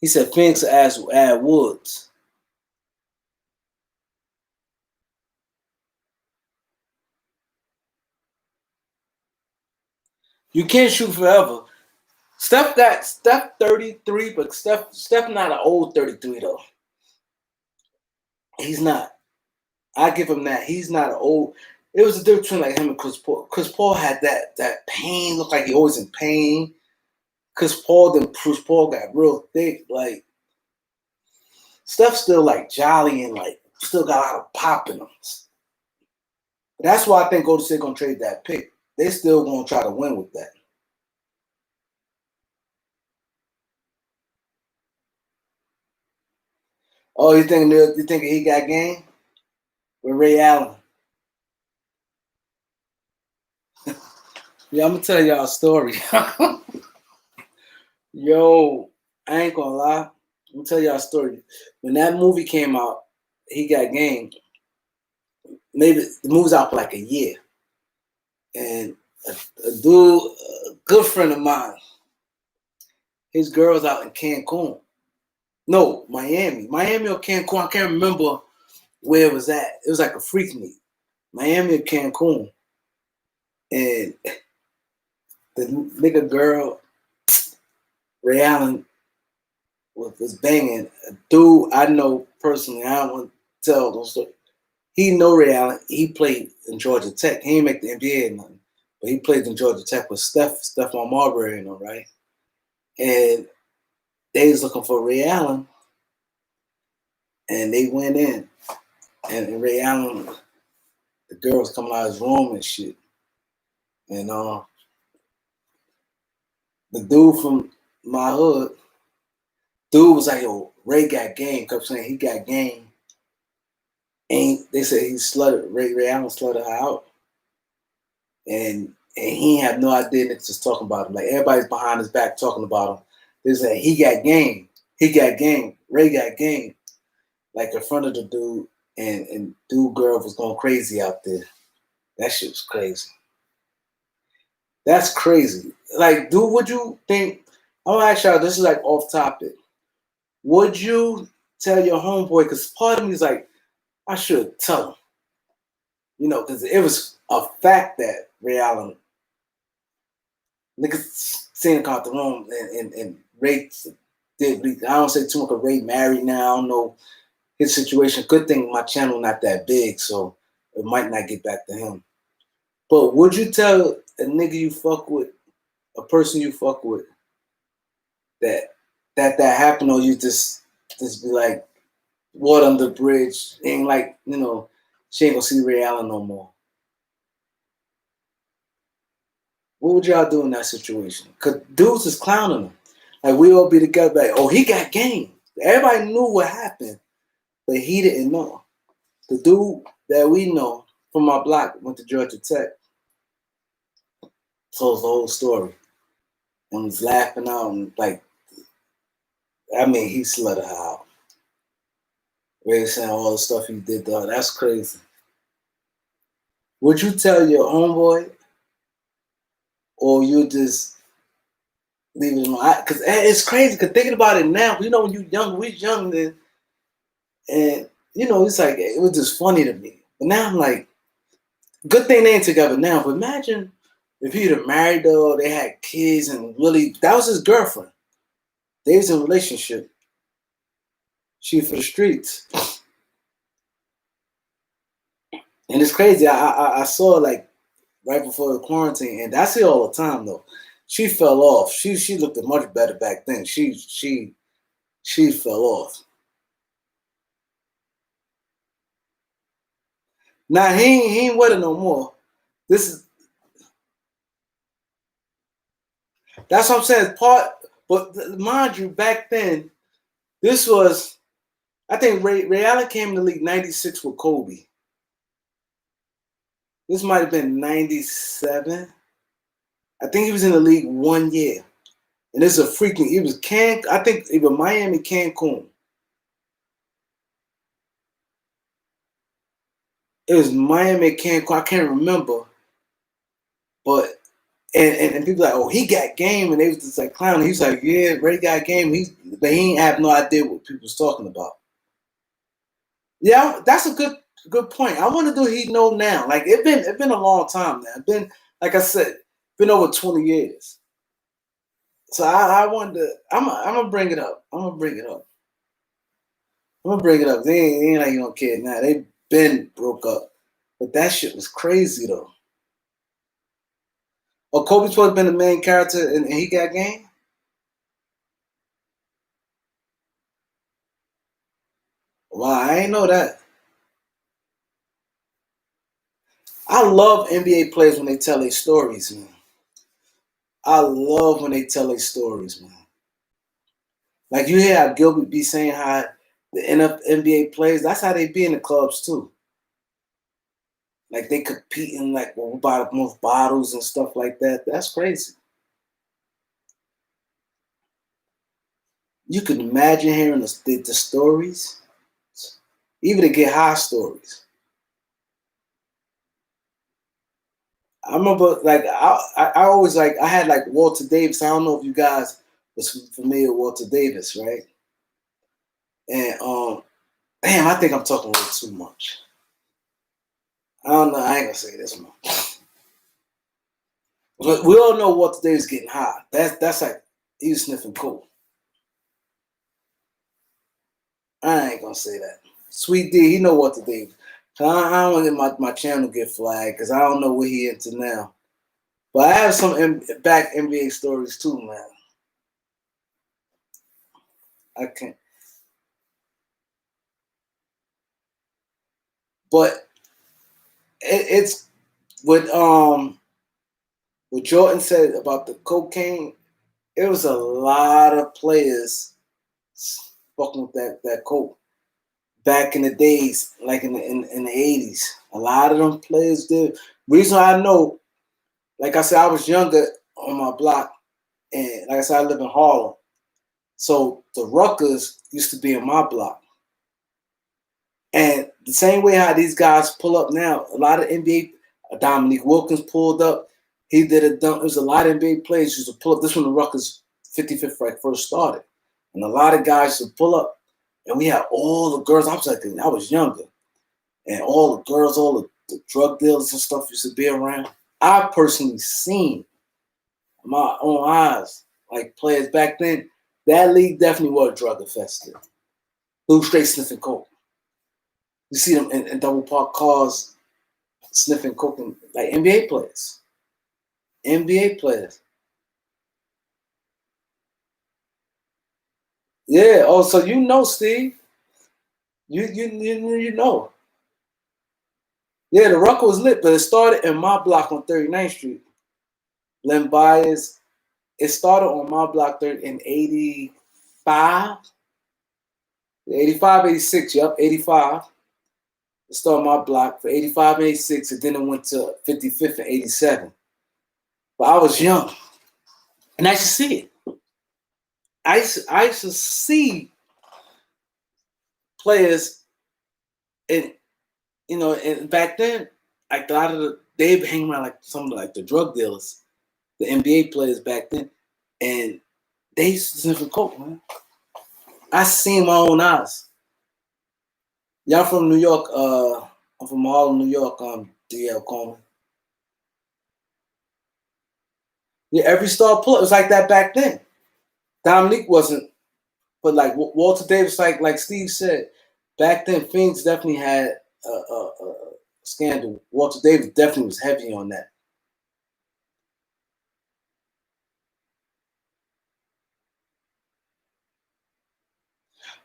A: he said Phoenix add Woods. You can't shoot forever. Steph 33, but Steph not an old 33 though. He's not. I give him that. He's not an old. It was a difference between like him and Chris Paul. Chris Paul had that pain, looked like he always in pain. Chris Paul got real thick. Like Steph's still like jolly and like still got a lot of pop in him. That's why I think Golden State gonna trade that pick. They still gonna try to win with that. Oh, you think he got game with Ray Allen? Yeah, I'm gonna tell y'all a story. Yo, I ain't gonna lie. I'm gonna tell y'all a story. When that movie came out, he got game. Maybe the movie's out for like a year, and a dude, a good friend of mine, his girl's out in Cancun. No, Miami or Cancun. I can't remember where it was at. It was like a freak meet, Miami or Cancun, and the nigga girl, Ray Allen, was banging a dude I know personally. I don't want to tell those stories. He know Ray Allen. He played in Georgia Tech. He didn't make the NBA or nothing, but he played in Georgia Tech with Stephon Marbury, right? And they was looking for Ray Allen, and they went in, and Ray Allen, the girl was coming out of his room and shit, and the dude from my hood, dude was like, "Yo, Ray got game." Kept saying he got game, and they said he slutted Ray Allen slutted her out, and he had no idea niggas was talking about him. Like everybody's behind his back talking about him. They said he got game. He got game. Ray got game. Like in front of the dude, and dude girl was going crazy out there. That shit was crazy. That's crazy. Like, dude, would you think? I'm gonna ask y'all. This is like off topic. Would you tell your homeboy? Because part of me is like, I should tell him. Because it was a fact that Ray Allen niggas seen him out the room and Ray did. I don't say too much. Cause Ray married now. I don't know his situation. Good thing my channel not that big, so it might not get back to him. But would you tell a nigga you fuck with, a person you fuck with, that that happened, or you just be like water under the bridge, ain't like, she ain't gonna see Ray Allen no more. What would y'all do in that situation? Cause dudes is clowning him. Like we all be together, like, oh, he got game. Everybody knew what happened, but he didn't know. The dude that we know from our block went to Georgia Tech, told the whole story, and was laughing out and like, I mean, he slutted her out. Ray saying all the stuff he did to her. That's crazy. Would you tell your homeboy, or you just leave it alone? Because it's crazy. Because thinking about it now, when you young, we young then, and it's like it was just funny to me. But now I'm like, good thing they ain't together now. But imagine if he'd have married her, or they had kids, and really that was his girlfriend. They was in a relationship. She for the streets, and it's crazy. I saw like right before the quarantine, and that's it all the time though. She fell off. She looked much better back then. She fell off. Now he ain't with her no more. That's what I'm saying. But mind you, back then, this was, I think Ray Allen came in the league '96 with Kobe. This might have been '97. I think he was in the league 1 year. And this is he was I think either Miami, Cancun. It was Miami, Cancun. I can't remember. But, and people like, oh, he got game. And they was just like clowning. He was like, yeah, Ray got game. But he ain't have no idea what people was talking about. Yeah, that's a good point. I want to do he know now. Like it been a long time now. It been, like I said, been over 20 years. So I wanted to. I'm gonna bring it up. I'm gonna bring it up. They ain't like you don't care now. They been broke up, but that shit was crazy though. Oh, Kobe's supposed to been the main character, and he got game. Wow, I ain't know that. I love NBA players when they tell their stories, man. I love when they tell their stories, man. Like you hear how Gilbert be saying how the NBA players, that's how they be in the clubs too. Like they competing, like who bought the most bottles and stuff like that. That's crazy. You could imagine hearing the stories, even to get high stories. I remember, like I always like I had like Walter Davis. I don't know if you guys was familiar with Walter Davis, right? And damn, I think I'm talking a little too much. I don't know. I ain't gonna say this much. But we all know Walter Davis getting high. That's like he was sniffing coke. I ain't gonna say that. Sweet D, he know Walter Davis. I don't want to let my channel get flagged because I don't know what he into now. But I have some back NBA stories too, man. I can't. But it's what Jordan said about the cocaine. It was a lot of players fucking with that coke back in the days, like in the 80s. A lot of them players did. Reason I know, like I said, I was younger on my block, and like I said, I live in Harlem. So the Ruckers used to be in my block. And the same way how these guys pull up now, a lot of NBA, Dominique Wilkins pulled up. He did a dunk. There's a lot of NBA players used to pull up. This when the Ruckers 55th right first started. And a lot of guys used to pull up. And we had all the girls. I was younger. And all the girls, all the drug dealers and stuff used to be around. I personally seen my own eyes, like players back then. That league definitely was drug infested. Who straight sniffing coke. You see them in double park cars sniffing coke, like NBA players. NBA players. Yeah. Oh, so you know, Steve. You know. Yeah, the Rucker was lit, but it started in my block on 39th Street. Len Bias. It started on my block in 85. 85, 86, yep, 85. It started my block for 85 and 86, and then it went to 55th and 87. But I was young, and I used to see it. I used to see players, and and back then, like a lot of they hang around like some of like the drug dealers, the NBA players back then, and they used to sniff coke, man. I seen my own eyes. Y'all from New York? I'm from Harlem, New York. DL Coleman. Yeah, every star player was like that back then. Dominique wasn't, but like Walter Davis, like Steve said, back then Phoenix definitely had a scandal. Walter Davis definitely was heavy on that.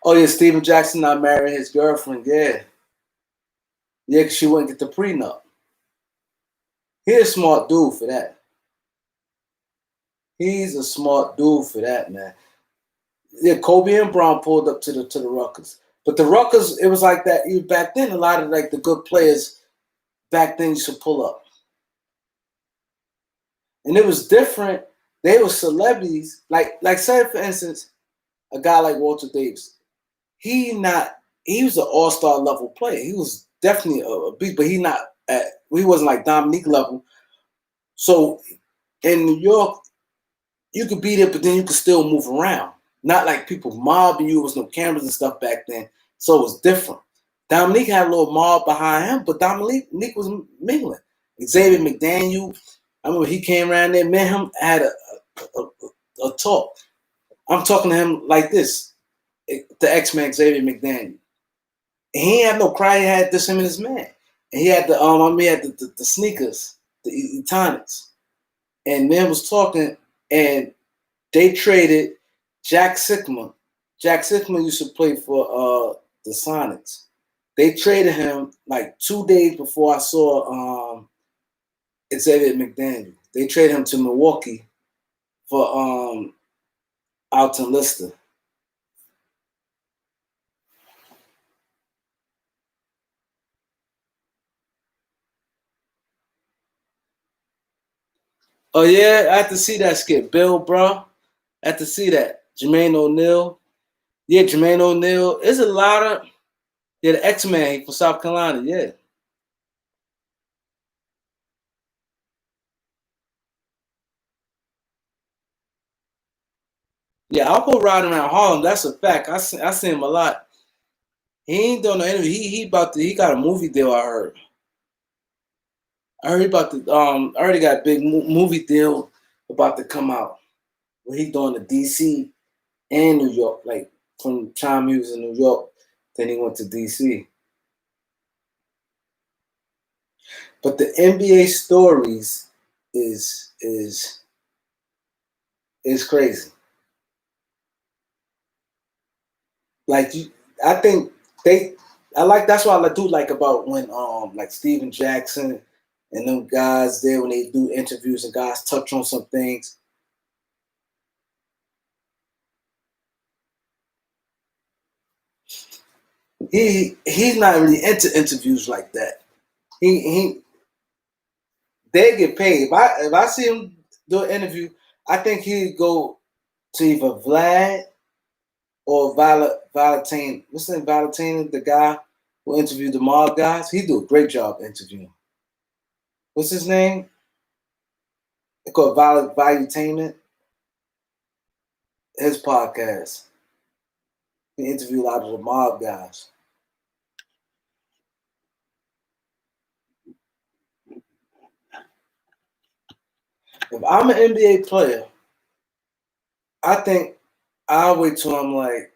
A: Oh yeah, Steven Jackson not marrying his girlfriend. Yeah, yeah, because she wouldn't get the prenup. He's a smart dude for that. He's a smart dude for that, man. Yeah, Kobe and Brown pulled up to the Ruckers, but the Ruckers, it was like that. Even back then, a lot of like the good players back then used to pull up, and it was different. They were celebrities. Like say for instance, a guy like Walter Davis. He was an all-star level player. He was definitely a beast, but he wasn't like Dominique level. So in New York, you could be there, but then you could still move around. Not like people mobbing you. There was no cameras and stuff back then, so it was different. Dominique had a little mob behind him, but Dominique was mingling. Xavier McDaniel, I remember he came around there, met him, had a talk. I'm talking to him like this, the X-Man Xavier McDaniel. And he ain't had no cry. He had this him and his man. And he had he had the sneakers, the Etonics. And man was talking, and they traded Jack Sikma. Jack Sikma used to play for the Sonics. They traded him like 2 days before I saw Xavier McDaniel. They traded him to Milwaukee for Alton Lister. Oh yeah, I had to see that skit. Bill, bro. I had to see that. Jermaine O'Neal. Yeah, Jermaine O'Neal. There's a lot of the X-Man from South Carolina. Yeah. Yeah, I'll go riding around Harlem. That's a fact. I see him a lot. He ain't doing no interview. He got a movie deal. I heard about the I already got a big movie deal about to come out. Where he doing the DC and New York. Like from time he was in New York, then he went to DC. But the NBA stories is is is crazy. Like I think they, I like that's what I do like about when like Steven Jackson and them guys there when they do interviews and guys touch on some things. He's not really into interviews like that. He they get paid. If I see him do an interview, I think he'd go to either Vlad or Valentine. What's the name? Valentine, the guy who interviewed the mob guys. He do a great job interviewing. What's his name? It's called Valutainment. His podcast. He interviewed a lot of the mob guys. If I'm an NBA player, I think I'll wait till I'm like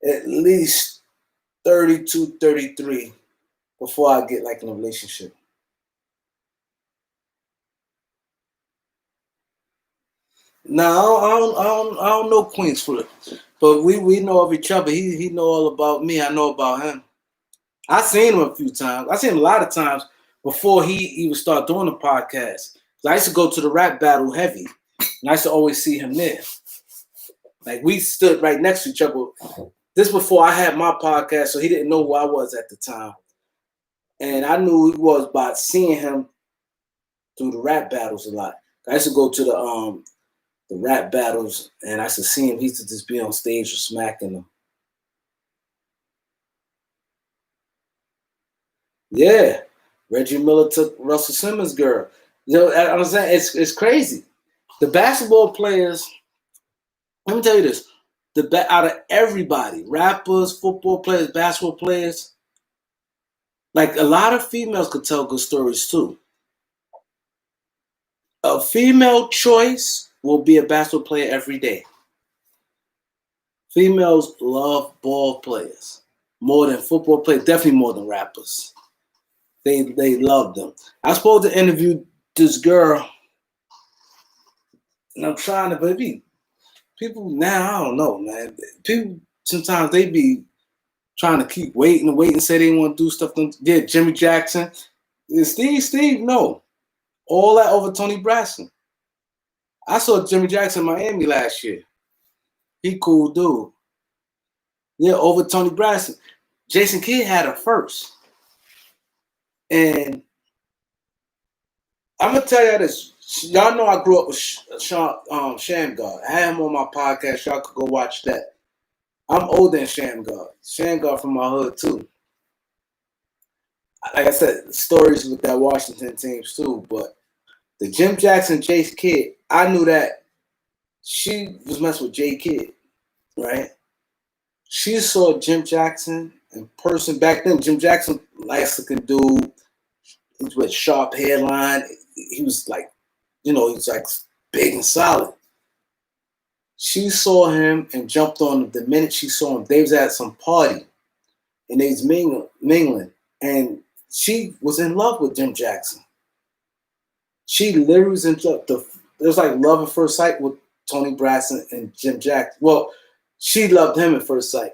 A: at least 32, 33 before I get like in a relationship. No, I don't know Queens Flip, but we know of each other. He know all about me. I know about him. I seen him a few times. I seen him a lot of times before he even start doing the podcast. I used to go to the rap battle heavy, and I used to always see him there. Like we stood right next to each other. This before I had my podcast, so he didn't know who I was at the time, and I knew who he was by seeing him through the rap battles a lot. I used to go to the rap battles, and I used to see him. He used to just be on stage or smacking them. Yeah, Reggie Miller took Russell Simmons' girl. You know, I'm saying it's crazy. The basketball players. Let me tell you this: out of everybody, rappers, football players, basketball players, like a lot of females could tell good stories too. A female choice will be a basketball player every day. Females love ball players more than football players, definitely more than rappers. They love them. I was supposed to interview this girl, and I'm trying to, but people now, I don't know, man. People sometimes they be trying to keep waiting and waiting, say they want to do stuff. Yeah, Jimmy Jackson, Steve, no, all that over Tony Braxton. I saw Jimmy Jackson in Miami last year. He cool dude. Yeah, over Tony Braxton. Jason Kidd had her first, and I'm gonna tell y'all this. Y'all know I grew up with Shamgar. I had him on my podcast. Y'all could go watch that. I'm older than Shamgar. Shamgar from my hood too. Like I said, stories with that Washington teams too. But the Jim Jackson Jace Kidd, I knew that she was messing with J Kidd, right? She saw Jim Jackson in person back then. Jim Jackson, nice looking dude. He was with sharp hairline. He was like, he was like big and solid. She saw him and jumped on him the minute she saw him. They was at some party and they was mingling. And she was in love with Jim Jackson. She literally was in love. It was like love at first sight with Tony Braxton and Jim Jackson. Well, she loved him at first sight.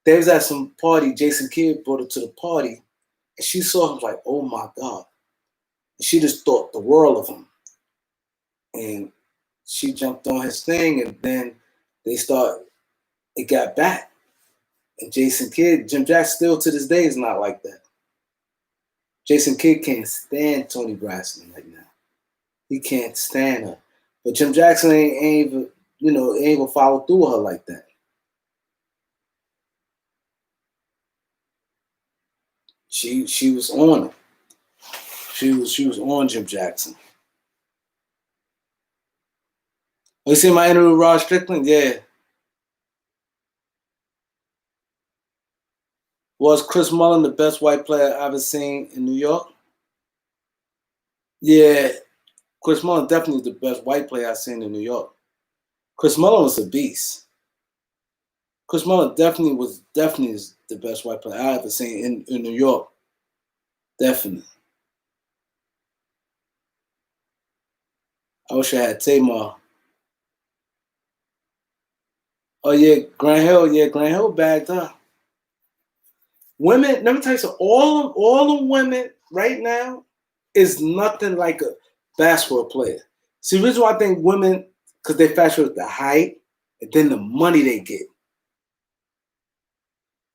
A: They was at some party. Jason Kidd brought her to the party. And she saw him like, oh my God. And she just thought the world of him. And she jumped on his thing, and then it got back. And Jason Kidd, Jim Jackson still to this day is not like that. Jason Kidd can't stand Tony Braxton right now. He can't stand her. But Jim Jackson ain't even follow through with her like that. She was on him. She was on Jim Jackson. You see my interview with Rod Strickland? Yeah. Was Chris Mullin the best white player I've ever seen in New York? Yeah, Chris Mullin definitely the best white player I've seen in New York. Chris Mullin was a beast. Chris Mullin definitely is the best white player I ever seen in New York. Definitely. I wish I had Tamar. Oh yeah, Grant Hill. Yeah, Grant Hill bagged up. Women, let me tell you something. All the women right now is nothing like a basketball player. See, the reason why I think women, because they fashion with the height and then the money they get.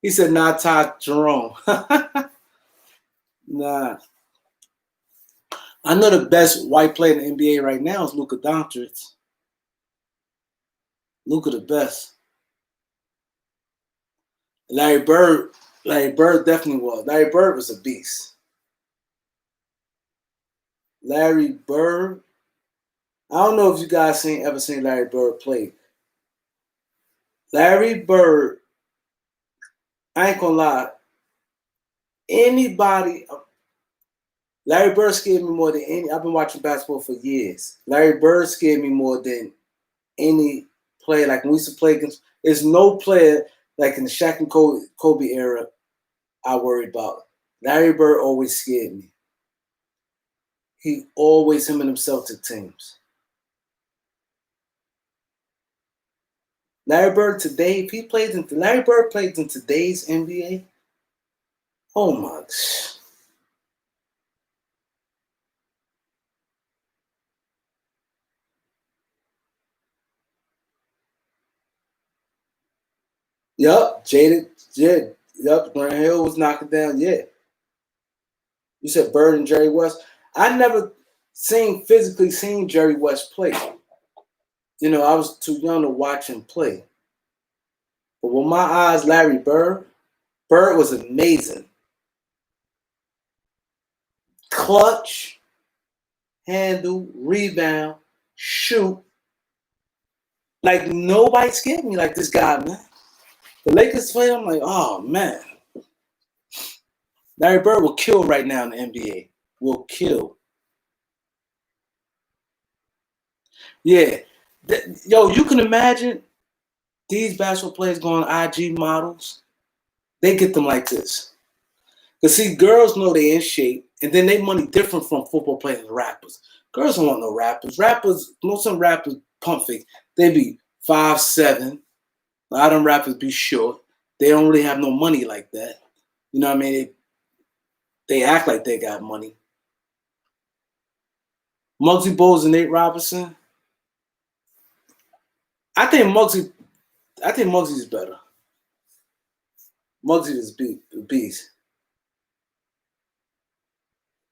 A: He said, nah, Todd Jerome. Nah. I know the best white player in the NBA right now is Luka Doncic. Luka the best. Larry Bird definitely was. Larry Bird was a beast. Larry Bird. I don't know if you guys ever seen Larry Bird play. Larry Bird, I ain't gonna lie. Larry Bird scared me more than any. I've been watching basketball for years. Larry Bird scared me more than any player. Like when we used to play against, there's no player like in the Shaq and Kobe era I worried about. Larry Bird always scared me. He always him and himself to teams. Larry Bird today, if he played in Larry Bird played in today's NBA. Oh my. Yup, Jaded. Yeah. Yup, Grant Hill was knocking down. Yeah. You said Bird and Jerry West. I never physically seen Jerry West play. You know, I was too young to watch him play. But with my eyes, Bird was amazing. Clutch, handle, rebound, shoot. Like nobody scared me like this guy, man. The Lakers play, I'm like, oh man. Larry Bird will kill right now in the NBA. Will kill. Yeah. Yo, you can imagine these basketball players going IG models. They get them like this. Because see, girls know they in shape, and then they money different from football players and rappers. Girls don't want no rappers. Most of them rappers pump fake. They be 5'7". A lot of them rappers be short. They don't really have no money like that. You know what I mean? They act like they got money. Muggsy Bogues and Nate Robinson. I think Muggsy's better. Muggsy is beast.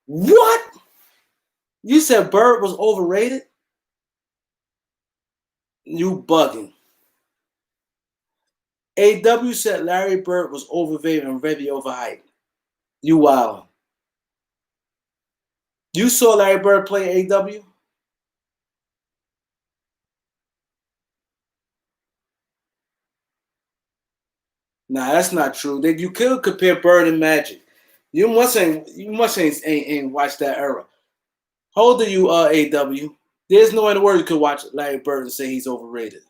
A: What? You said Bird was overrated? You bugging. AW said Larry Bird was overrated and very overhyped. You wildin'. You saw Larry Bird play AW? Nah, that's not true. You could compare Bird and Magic. You must ain't watched that era. How old are you, AW? There's no way in the world you could watch Larry Bird and say he's overrated.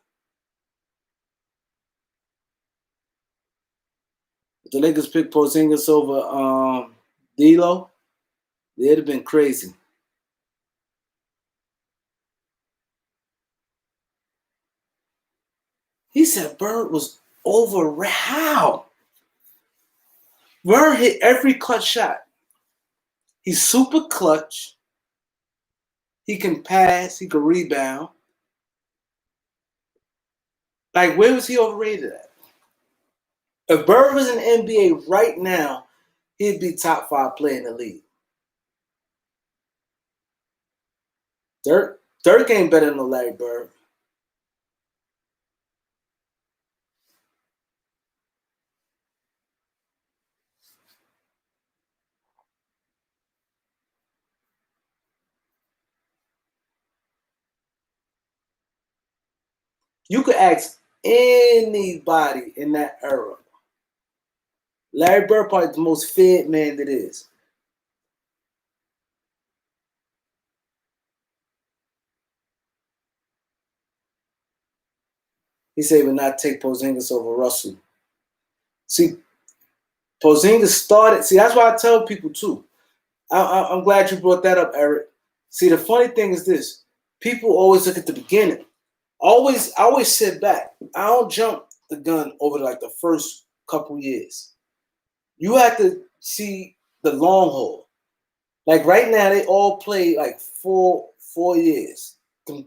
A: If the Lakers picked Porzingis over D'Lo, it'd have been crazy. He said Bird was over. How? Bird hit every clutch shot. He's super clutch. He can pass. He can rebound. Like, where was he overrated at? If Bird was in the NBA right now, he'd be top 5 player in the league. Dirk ain't better than Larry Bird. You could ask anybody in that era. Larry Bird probably the most feared man that is. He said he would not take Porzingis over Russell. See, Porzingis started. See, that's why I tell people too. I'm glad you brought that up, Eric. See, the funny thing is this: people always look at the beginning. I always sit back. I don't jump the gun over like the first couple years. You have to see the long haul. Like right now, they all play like four years.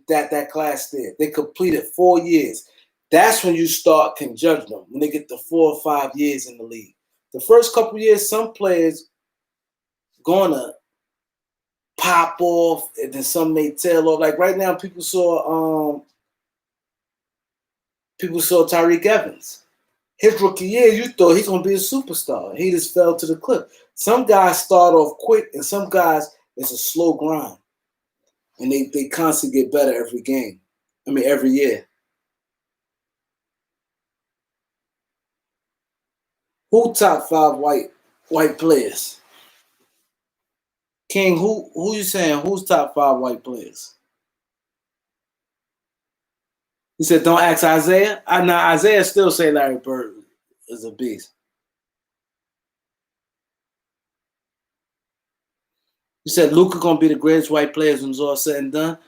A: That class there, they completed 4 years. That's when you can judge them when they get the 4 or 5 years in the league. The first couple years, some players gonna pop off, and then some may tail off. Like right now, people saw Tyreke Evans. His rookie year, you thought he's gonna be a superstar. He just fell to the cliff. Some guys start off quick, and some guys it's a slow grind, and they constantly get better every game. Every year. Who top 5 white players? King, who you saying? Who's top 5 white players? He said, don't ask Isaiah. Now Isaiah still say Larry Bird is a beast. You said Luka gonna be the greatest white player when it's all said and done.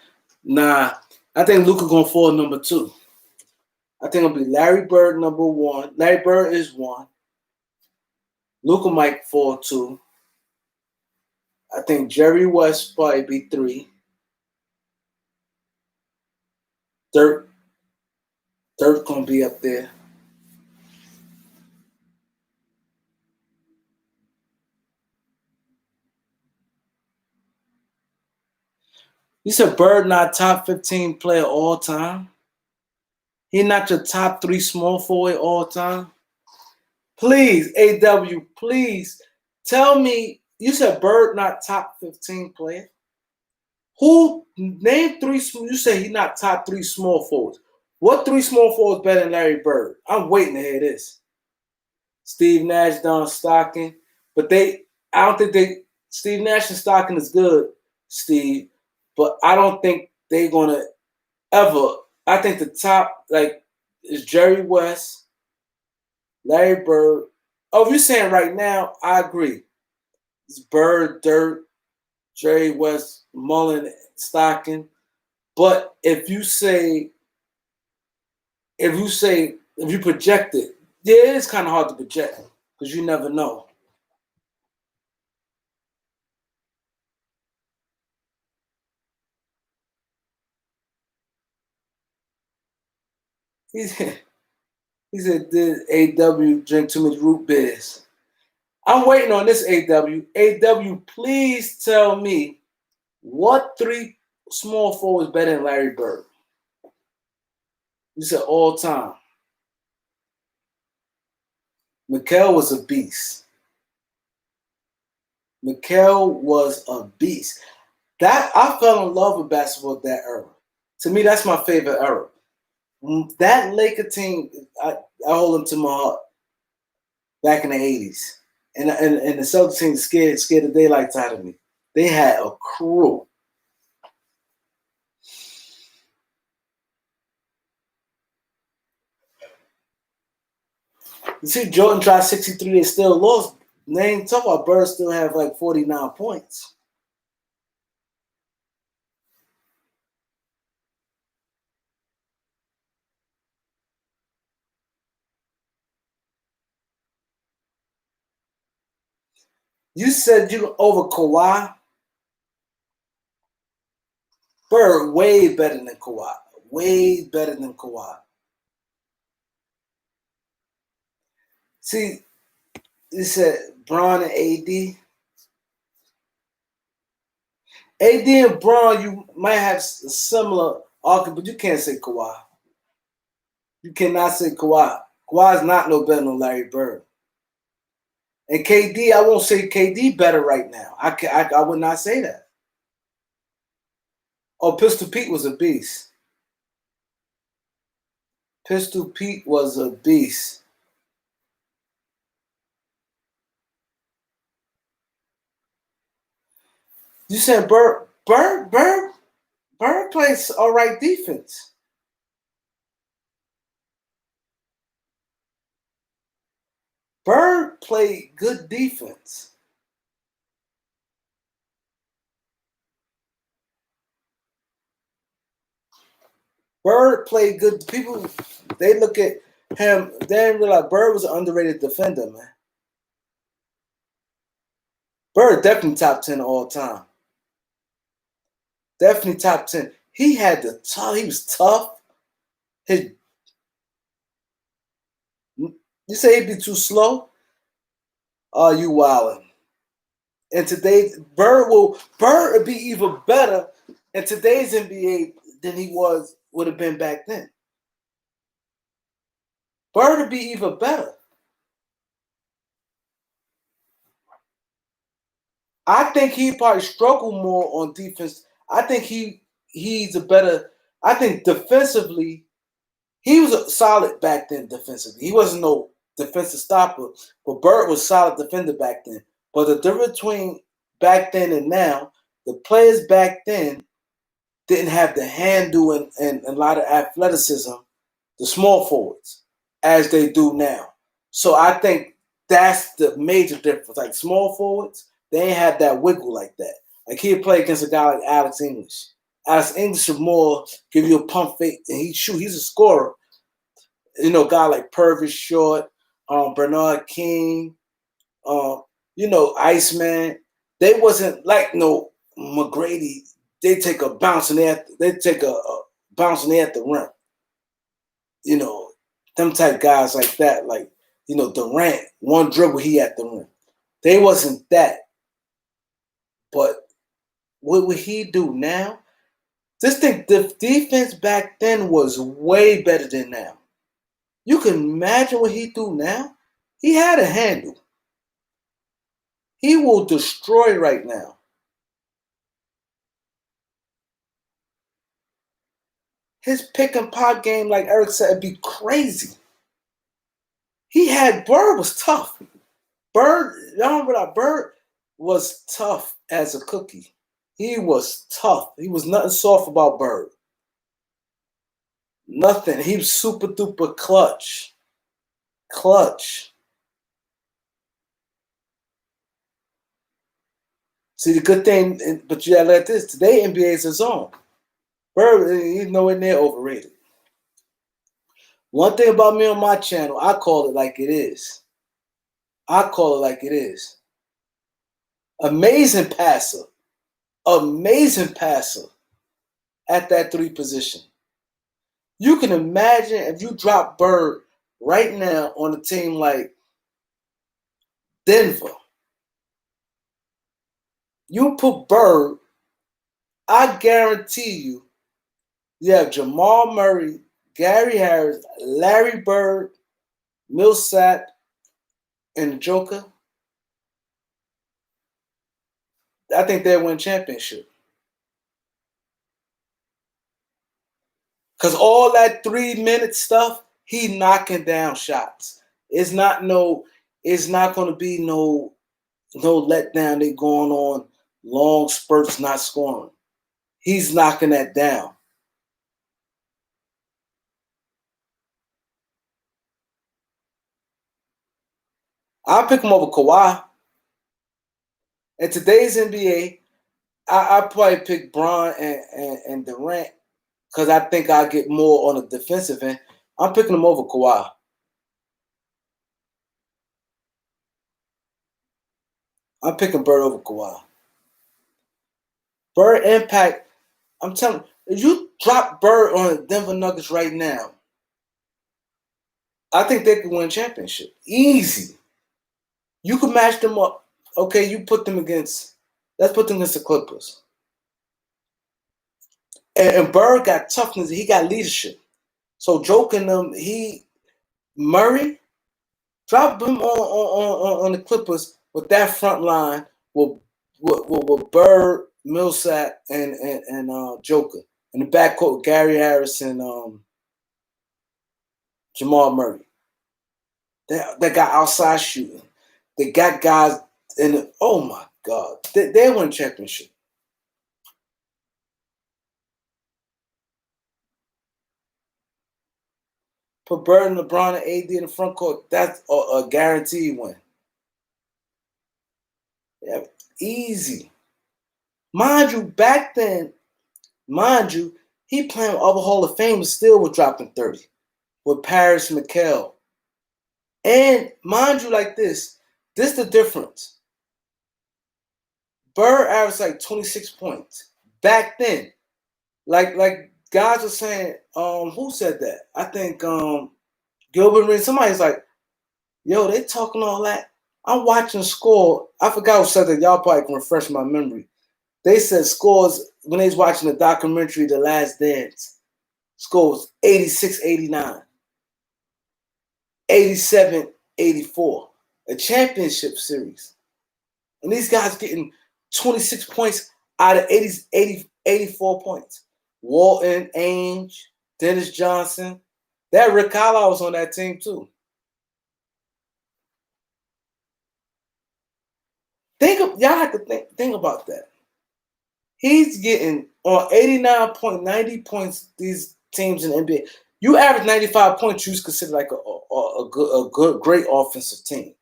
A: Nah, I think Luka gonna fall number 2. I think it'll be Larry Bird number one. Larry Bird is one. Luka might fall two. I think Jerry West probably be three. Dirk gonna be up there. You said Bird not top 15 player all time? He not your top three small forward all time? Please, AW, please tell me. You said Bird not top 15 player? Who name three? You say he not top three small forwards. What three small forwards better than Larry Bird? I'm waiting to hear this. Steve Nash, Don Stockton, but I don't think Steve Nash and Stockton is good, Steve, but I don't think they're gonna ever. I think the top is Jerry West, Larry Bird. Oh, if you're saying right now, I agree. It's Bird, Dirk, Jerry West, Mullen, Stockton. But if you project it, yeah, it is kind of hard to project because you never know. He said, did AW drink too much root beers? I'm waiting on this, AW. AW, please tell me what three small forwards better than Larry Bird? You said all time. Mikal was a beast. Mikal was a beast. That I fell in love with basketball at that era. To me, that's my favorite era. That Laker team, I hold them to my heart. Back in the 80s. And the Celtics team scared the daylights out of me. They had a crew. You see, Jordan tried 63, they still lost. They ain't talking about Bird still have like 49 points. You said you over Kawhi. Bird way better than Kawhi. Way better than Kawhi. See, you said Bron and AD. AD and Bron, you might have a similar argument, but you can't say Kawhi. You cannot say Kawhi. Kawhi's not no better than Larry Bird. And KD, I won't say KD better right now. I would not say that. Oh, Pistol Pete was a beast. Pistol Pete was a beast. You said Bird plays all right defense. Bird played good defense. Bird played good. People, they look at him, they didn't realize Bird was an underrated defender, man. Bird definitely top 10 all time. Definitely top 10. He had the tough, he was tough. You say he'd be too slow? Oh, you wildin'. And today, Bird would be even better in today's NBA than he would have been back then. Bird would be even better. I think he probably struggled more on defense. I think he's a better. I think defensively, he was solid back then. Defensively, he wasn't no defensive stopper, but Bird was a solid defender back then. But the difference between back then and now, the players back then didn't have the handle and a lot of athleticism, the small forwards, as they do now. So I think that's the major difference. Like small forwards, they ain't have that wiggle like that. Like he'd play against a guy like Alex English. Alex English would more give you a pump fake and he'd shoot. He's a scorer. Guy like Purvis Short, Bernard King, Iceman. They wasn't like no McGrady. They take a bounce and they take a bounce and they at the rim. Them type guys like that, like Durant, one dribble he at the rim. They wasn't that. But what would he do now? Just think the defense back then was way better than now. You can imagine what he do now? He had a handle. He will destroy right now. His pick and pop game, like Eric said, would be crazy. Bird was tough. Bird, y'all remember that? Bird was tough as a cookie. He was tough. He was nothing soft about Bird. Nothing. He was super duper clutch. See, the good thing, but you gotta let this. Today, NBA is his own. Bird, he's nowhere near overrated. One thing about me on my channel, I call it like it is. Amazing passer. At that 3 position. You can imagine if you drop Bird right now on a team like Denver. You put Bird, I guarantee you have Jamal Murray, Gary Harris, Larry Bird, Millsap, and the Joker. I think they'll win championship. Because all that 3-minute stuff, he knocking down shots. It's not going to be no letdown. They going on long spurts not scoring. He's knocking that down. I'll pick him over Kawhi. In today's NBA, I probably pick Bron and Durant because I think I'll get more on the defensive end. I'm picking him over Kawhi. I'm picking Bird over Kawhi. Bird impact, I'm telling you, if you drop Bird on the Denver Nuggets right now, I think they could win a championship. Easy. You could match them up. Okay, let's put them against the Clippers. And Bird got toughness. He got leadership. So joking them, Murray, drop him on the Clippers with that front line with Bird, Millsap, and Joker. In the backcourt, Gary Harris and Jamal Murray. They got outside shooting. They got guys oh my God. They won championship. Put Bird and LeBron and AD in the front court. That's a guaranteed win. Yeah, easy. Mind you, back then, he playing with other Hall of Famers still was dropping 30 with Paris McHale. And mind you, like this the difference. Bird averaged like 26 points back then. Like guys are saying, who said that? I think Gilbert Arenas. Somebody's like, yo, they talking all that. I'm watching score. I forgot who said that. Y'all probably can refresh my memory. They said scores when they was watching the documentary The Last Dance. Score was 86-89. 87-84. A championship series. And these guys getting 26 points out of 84 points. Walton, Ainge, Dennis Johnson. That Rick Carlisle was on that team too. Y'all have to think about that. He's getting on 89.90 points. These teams in the NBA, you average 95 points, you consider like a good, great offensive team.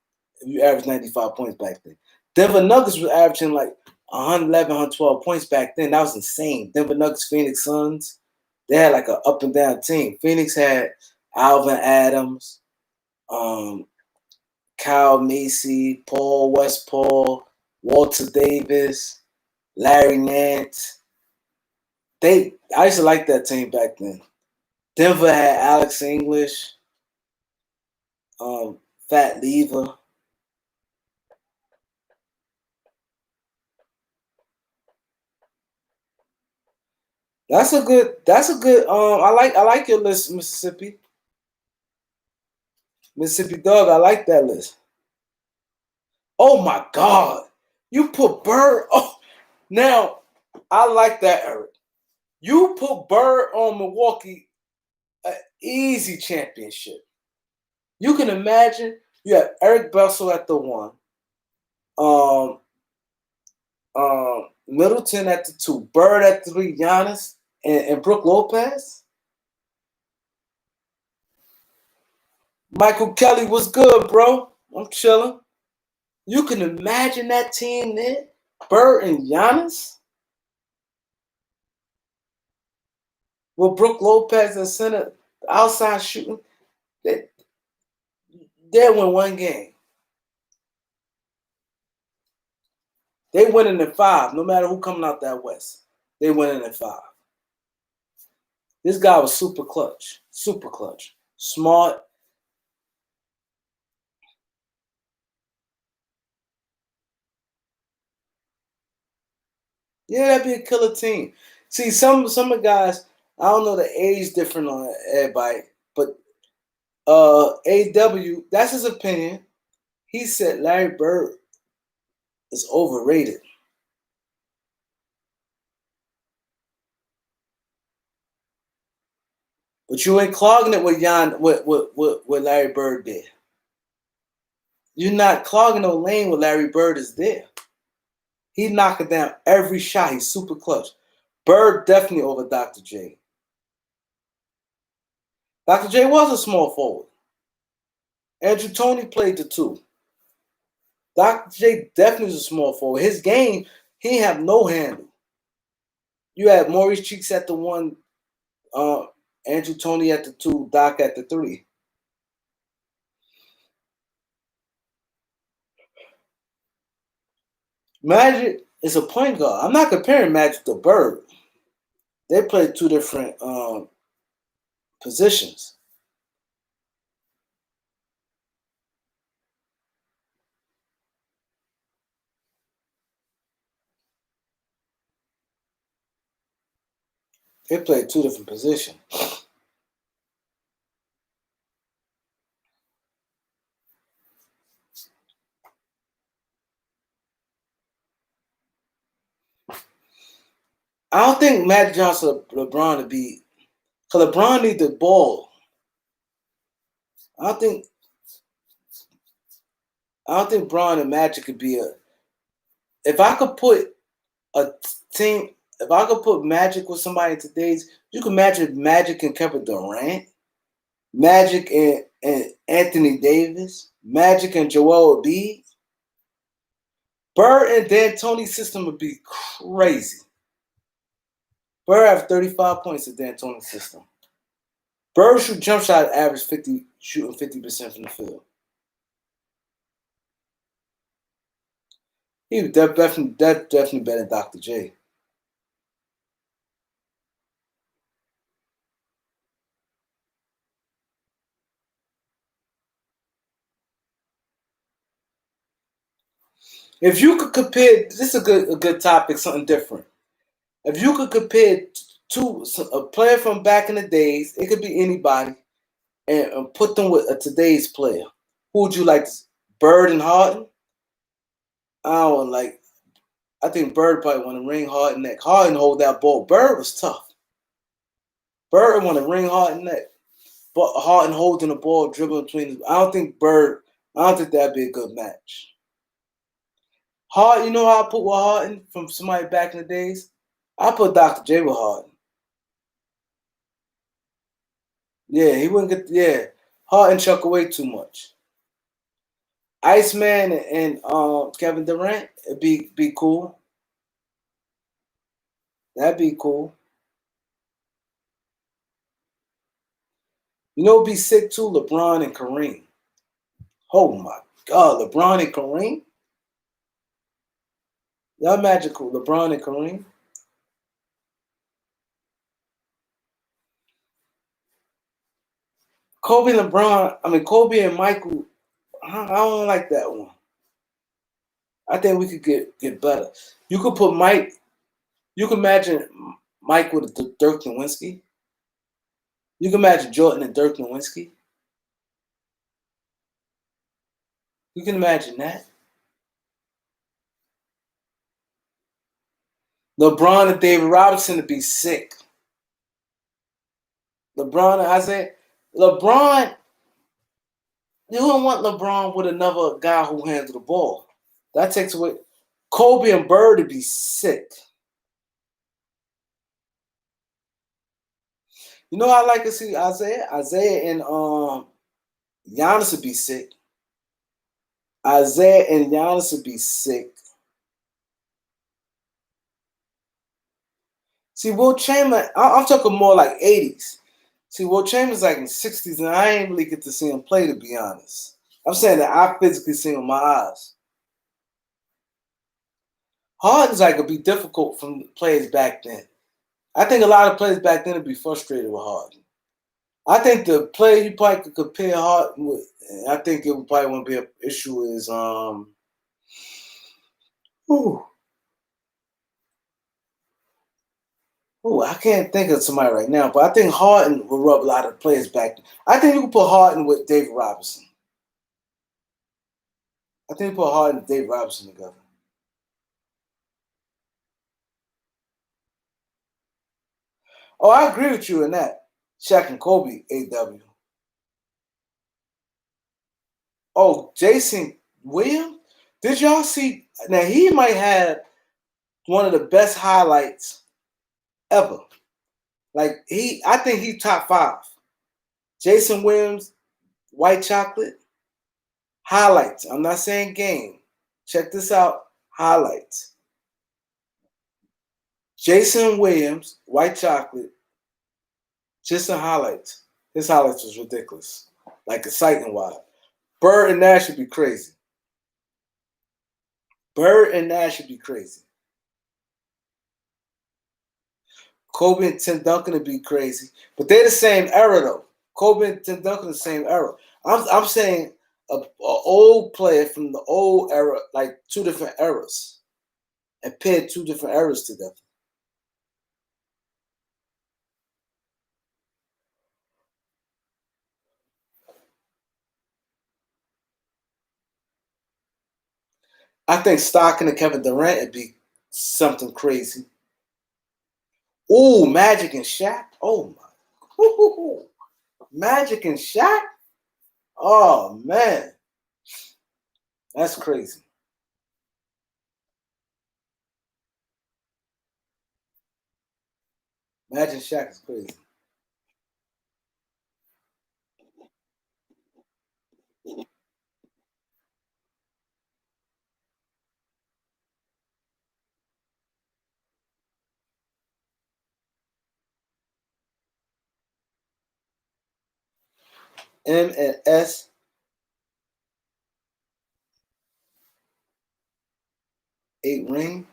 A: If you average 95 points back then, Denver Nuggets was averaging like 111, 112 points back then. That was insane. Denver Nuggets, Phoenix Suns, they had like an up and down team. Phoenix had Alvin Adams, Kyle Macy, Paul Westphal, Walter Davis, Larry Nance. I used to like that team back then. Denver had Alex English, Fat Lever. That's a good. I like your list, Mississippi. Mississippi Dog. I like that list. Oh my God, you put Bird. Oh, now I like that, Eric. You put Bird on Milwaukee, an easy championship. You can imagine you have Eric Bessel at the 1, um, Middleton at the 2, Bird at the 3, Giannis and Brook Lopez. Michael Kelly was good, bro. I'm chilling. You can imagine that team there, Bird and Giannis, with Brook Lopez in center, outside shooting. They win one game. They winning in 5, no matter who coming out that West. They winning in 5. This guy was super clutch. Smart. Yeah, that'd be a killer team. See, some of the guys, I don't know the age different on everybody, but AW, that's his opinion. He said Larry Bird is overrated. But you ain't clogging it with what Larry Bird did. You're not clogging no lane with Larry Bird is there. He knocking down every shot. He's super clutch. Bird definitely over Dr. J. Dr. J was a small forward. Andrew Toney played the 2. Dr. J definitely was a small forward. His game, he didn't have no handle. You had Maurice Cheeks at the 1, Andrew Toney at the 2, Doc at the 3. Magic is a point guard. I'm not comparing Magic to Bird. They played 2 different positions. They played 2 different positions. I don't think Magic Johnson LeBron to be, because LeBron need the ball. I don't think Bron and Magic could be a. If I could put a team, if I could put Magic with somebody in today's, you can imagine Magic and Kevin Durant, Magic and Anthony Davis, Magic and Joel Embiid. Bird and D'Antoni's system would be crazy. Bird have 35 points in D'Antoni's system. Bird shoot jump shot average 50, shooting 50% from the field. He was definitely better than Dr. J. If you could compare, this is a good topic, something different. If you could compare a player from back in the days, it could be anybody, and put them with today's player, who would you like? Bird and Harden? I don't like. I think Bird probably want to ring Harden neck. Harden hold that ball. Bird was tough. Bird want to ring Harden neck, but Harden holding the ball, dribbling between. I don't think that'd be a good match. Harden, you know how I put with Harden from somebody back in the days? I put Dr. J with Harden. Yeah, he wouldn't get. Yeah, Harden chuck away too much. Iceman and Kevin Durant, it'd be cool. That'd be cool. You know, it'd be sick too. LeBron and Kareem. Oh my God, LeBron and Kareem. Y'all magical. LeBron and Kareem. Kobe and LeBron. I mean, Kobe and Michael. I don't like that one. I think we could get better. You could put Mike. You can imagine Mike with Dirk Nowitzki. You can imagine Jordan and Dirk Nowitzki. You can imagine that. LeBron and David Robinson to be sick. LeBron and Isaiah. LeBron, you don't want LeBron with another guy who handles the ball. That takes away. Kobe and Bird to be sick. You know, I like to see Isaiah. Isaiah and Giannis would be sick. Isaiah and Giannis would be sick. See, Will Chamberlain, I'm talking more like 80s. See, Will Chamberlain's like in the 60s, and I ain't really get to see him play, to be honest. I'm saying that I physically see him with my eyes. Harden's like would be difficult from players back then. I think a lot of players back then would be frustrated with Harden. I think the player you probably could compare Harden with, and I think it would probably won't be an issue is whew, I can't think of somebody right now, but I think Harden will rub a lot of players back. I think you can put Harden with David Robinson. I think you put Harden and David Robinson together. Oh, I agree with you in that. Shaq and Kobe, AW. Oh, Jason Williams? Did y'all see? Now, he might have one of the best highlights ever. Like, I think he top 5. Jason Williams, White Chocolate, highlights. I'm not saying game. Check this out. Highlights. Jason Williams, White Chocolate, just in highlights. His highlights was ridiculous. Like exciting wide. Bird and Nash should be crazy. Bird and Nash should be crazy. Kobe and Tim Duncan would be crazy. But they're the same era though. Kobe and Tim Duncan the same era. I'm saying a old player from the old era, like 2 different eras, and paired 2 different eras together. I think Stockton and Kevin Durant would be something crazy. Ooh, Magic and Shaq. Oh my. Ooh, Magic and Shaq. Oh man, that's crazy. Magic and Shaq is crazy. M and S, 8 ring.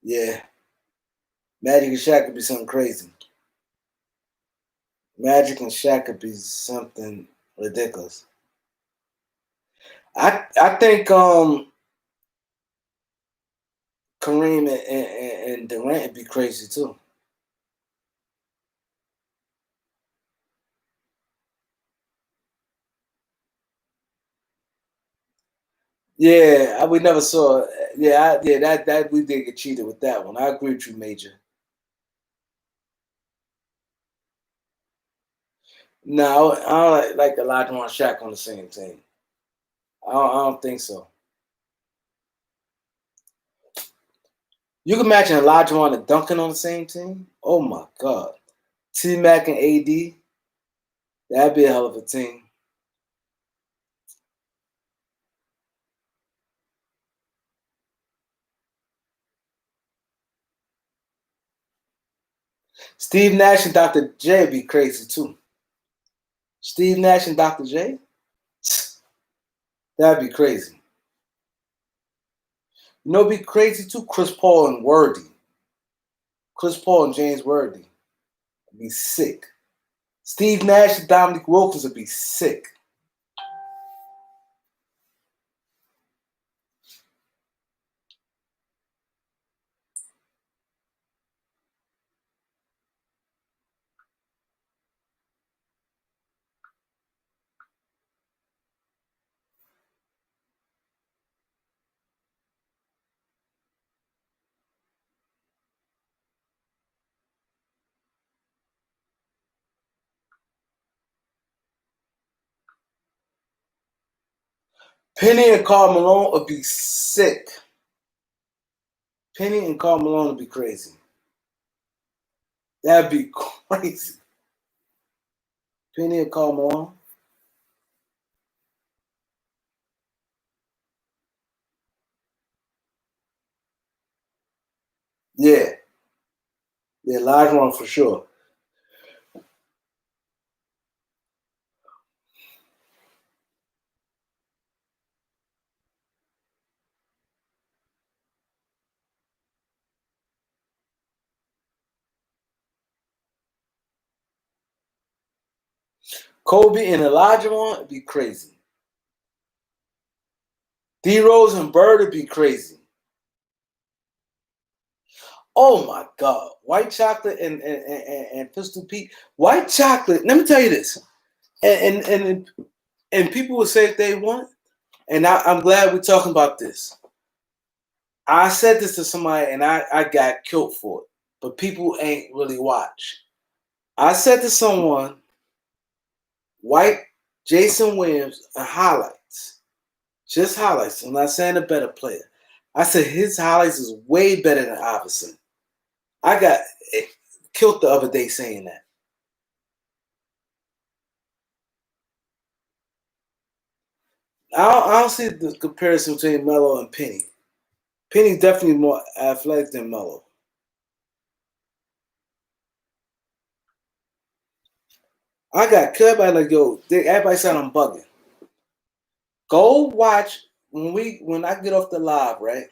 A: Yeah, Magic and Shaq could be something crazy. Magic and Shaq could be something ridiculous. I think Kareem and Durant would be crazy too. Yeah, we never saw. Yeah, that we did get cheated with that one. I agree with you, Major. No, I don't like Elijah and Shaq on the same team. I don't think so. You can imagine Elijah and Duncan on the same team. Oh my God, T Mac and AD. That'd be a hell of a team. Steve Nash and Dr. J would be crazy too. Steve Nash and Dr. J? That'd be crazy. You know, it'd be crazy too. Chris Paul and Worthy. Chris Paul and James Worthy. It'd be sick. Steve Nash and Dominique Wilkins would be sick. Penny and Karl Malone would be sick. Penny and Karl Malone would be crazy. That'd be crazy. Penny and Karl Malone. Yeah. Yeah, large one for sure. Kobe and Elijah one would be crazy. D Rose and Bird would be crazy. Oh my God. White chocolate and Pistol Pete. White chocolate, let me tell you this. And people would say if they want, and I'm glad we're talking about this. I said this to somebody and I got killed for it, but people ain't really watch. I said to someone, White Jason Williams highlights, just highlights. I'm not saying a better player. I said his highlights is way better than Iverson. I got killed the other day saying that. I don't see the comparison between Melo and Penny. Penny's definitely more athletic than Melo. I got cut by like, yo, everybody said I'm bugging. Go watch when I get off the live, right?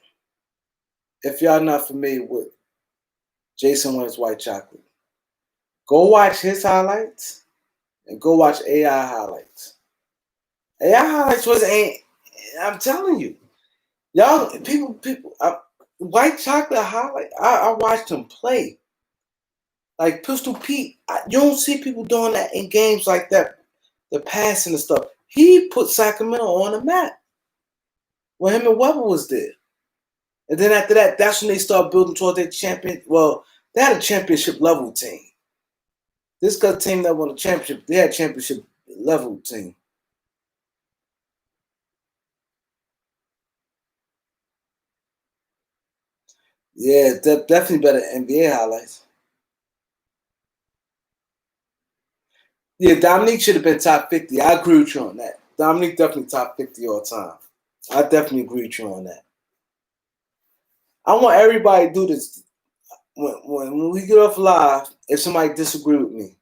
A: If y'all not familiar with Jason Williams White Chocolate, go watch his highlights and go watch AI highlights. AI highlights ain't. I'm telling you, y'all people. White Chocolate highlight. I watched him play. Like Pistol Pete, you don't see people doing that in games like that. The passing and stuff. He put Sacramento on the map when him and Webber was there. And then after that, that's when they start building towards their champion. Well, they had a championship level team. This got a team that won a championship. They had a championship level team. Yeah, definitely better NBA highlights. Yeah, Dominique should have been top 50. I agree with you on that. Dominique definitely top 50 all time. I definitely agree with you on that. I want everybody to do this. When we get off live, if somebody disagree with me,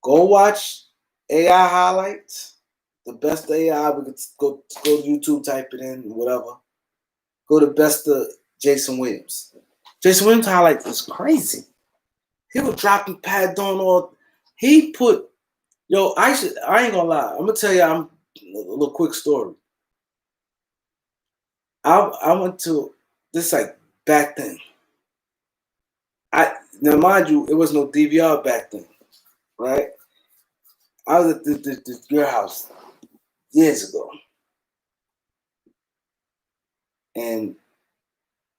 A: go watch AI highlights. The best AI, we could go to YouTube, type it in, whatever. Go to best of Jason Williams. Jason Williams highlights is crazy. He was dropping pad doing all. He put I ain't gonna lie. I'm gonna tell you a little quick story. I went to this like back then. Now mind you, it was no DVR back then, right? I was at this girl house years ago, and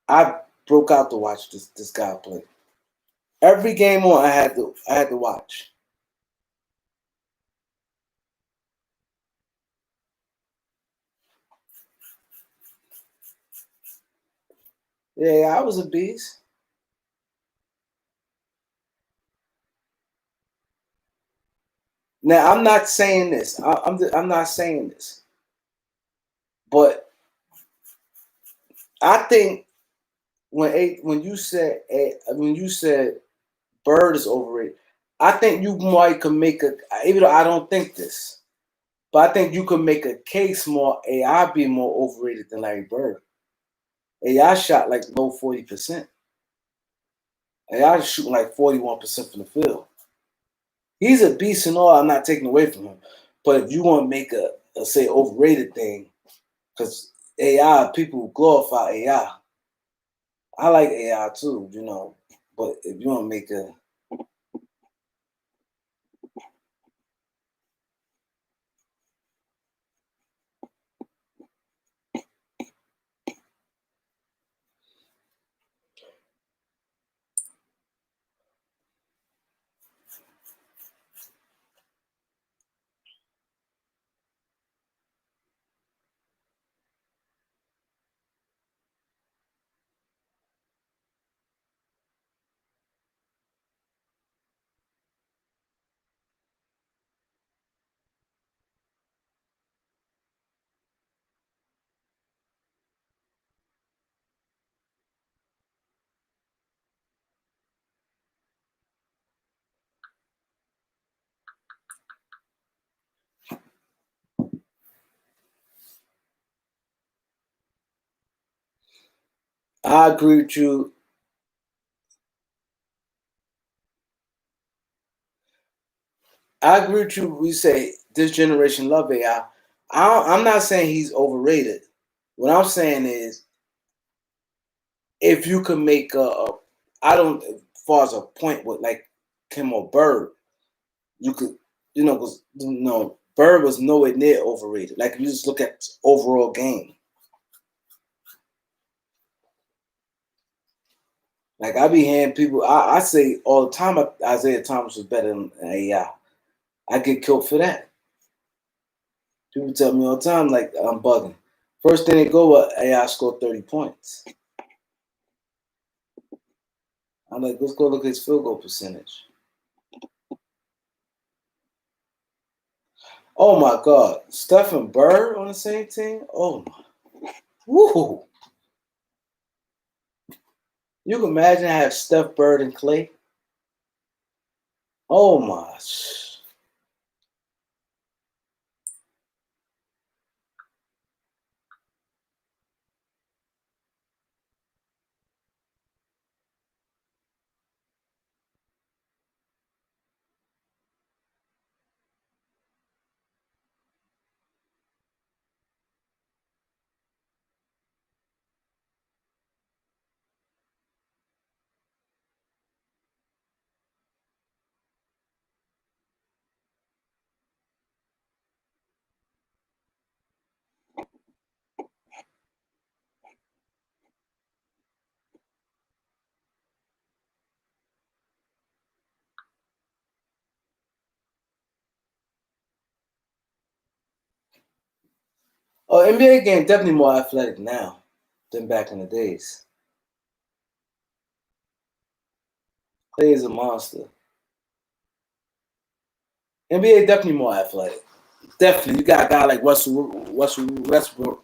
A: I broke out to watch this guy play. Every game on, I had to watch. Yeah, I was a beast. Now I'm not saying this. I'm not saying this, but I think when you said Bird is overrated, I think you might could make a, even though I don't think this, but I think you could make a case more AI being more overrated than Larry Bird. AI shot like low 40%. AI is shooting like 41% from the field. He's a beast and all. I'm not taking away from him. But if you want to make a say overrated thing, because AI, people glorify AI. I like AI too, But if you want to make a, I agree with you. I agree with you. We say this generation love AI. I'm not saying he's overrated. What I'm saying is, if you could make I don't, as far as a point with like Kim or Bird, you could, because Bird was nowhere near overrated. Like if you just look at overall game, like I be hearing people, I say all the time, Isaiah Thomas was better than AI. I get killed for that. People tell me all the time, like I'm bugging. First thing they go with, AI scored 30 points. I'm like, let's go look at his field goal percentage. Oh my God, Steph and Bird on the same team. Oh my, woo! You can imagine I have Steph, Bird, and Clay. Oh my. Oh, NBA game definitely more athletic now than back in the days. Clay is a monster. NBA definitely more athletic. Definitely, you got a guy like Westbrook.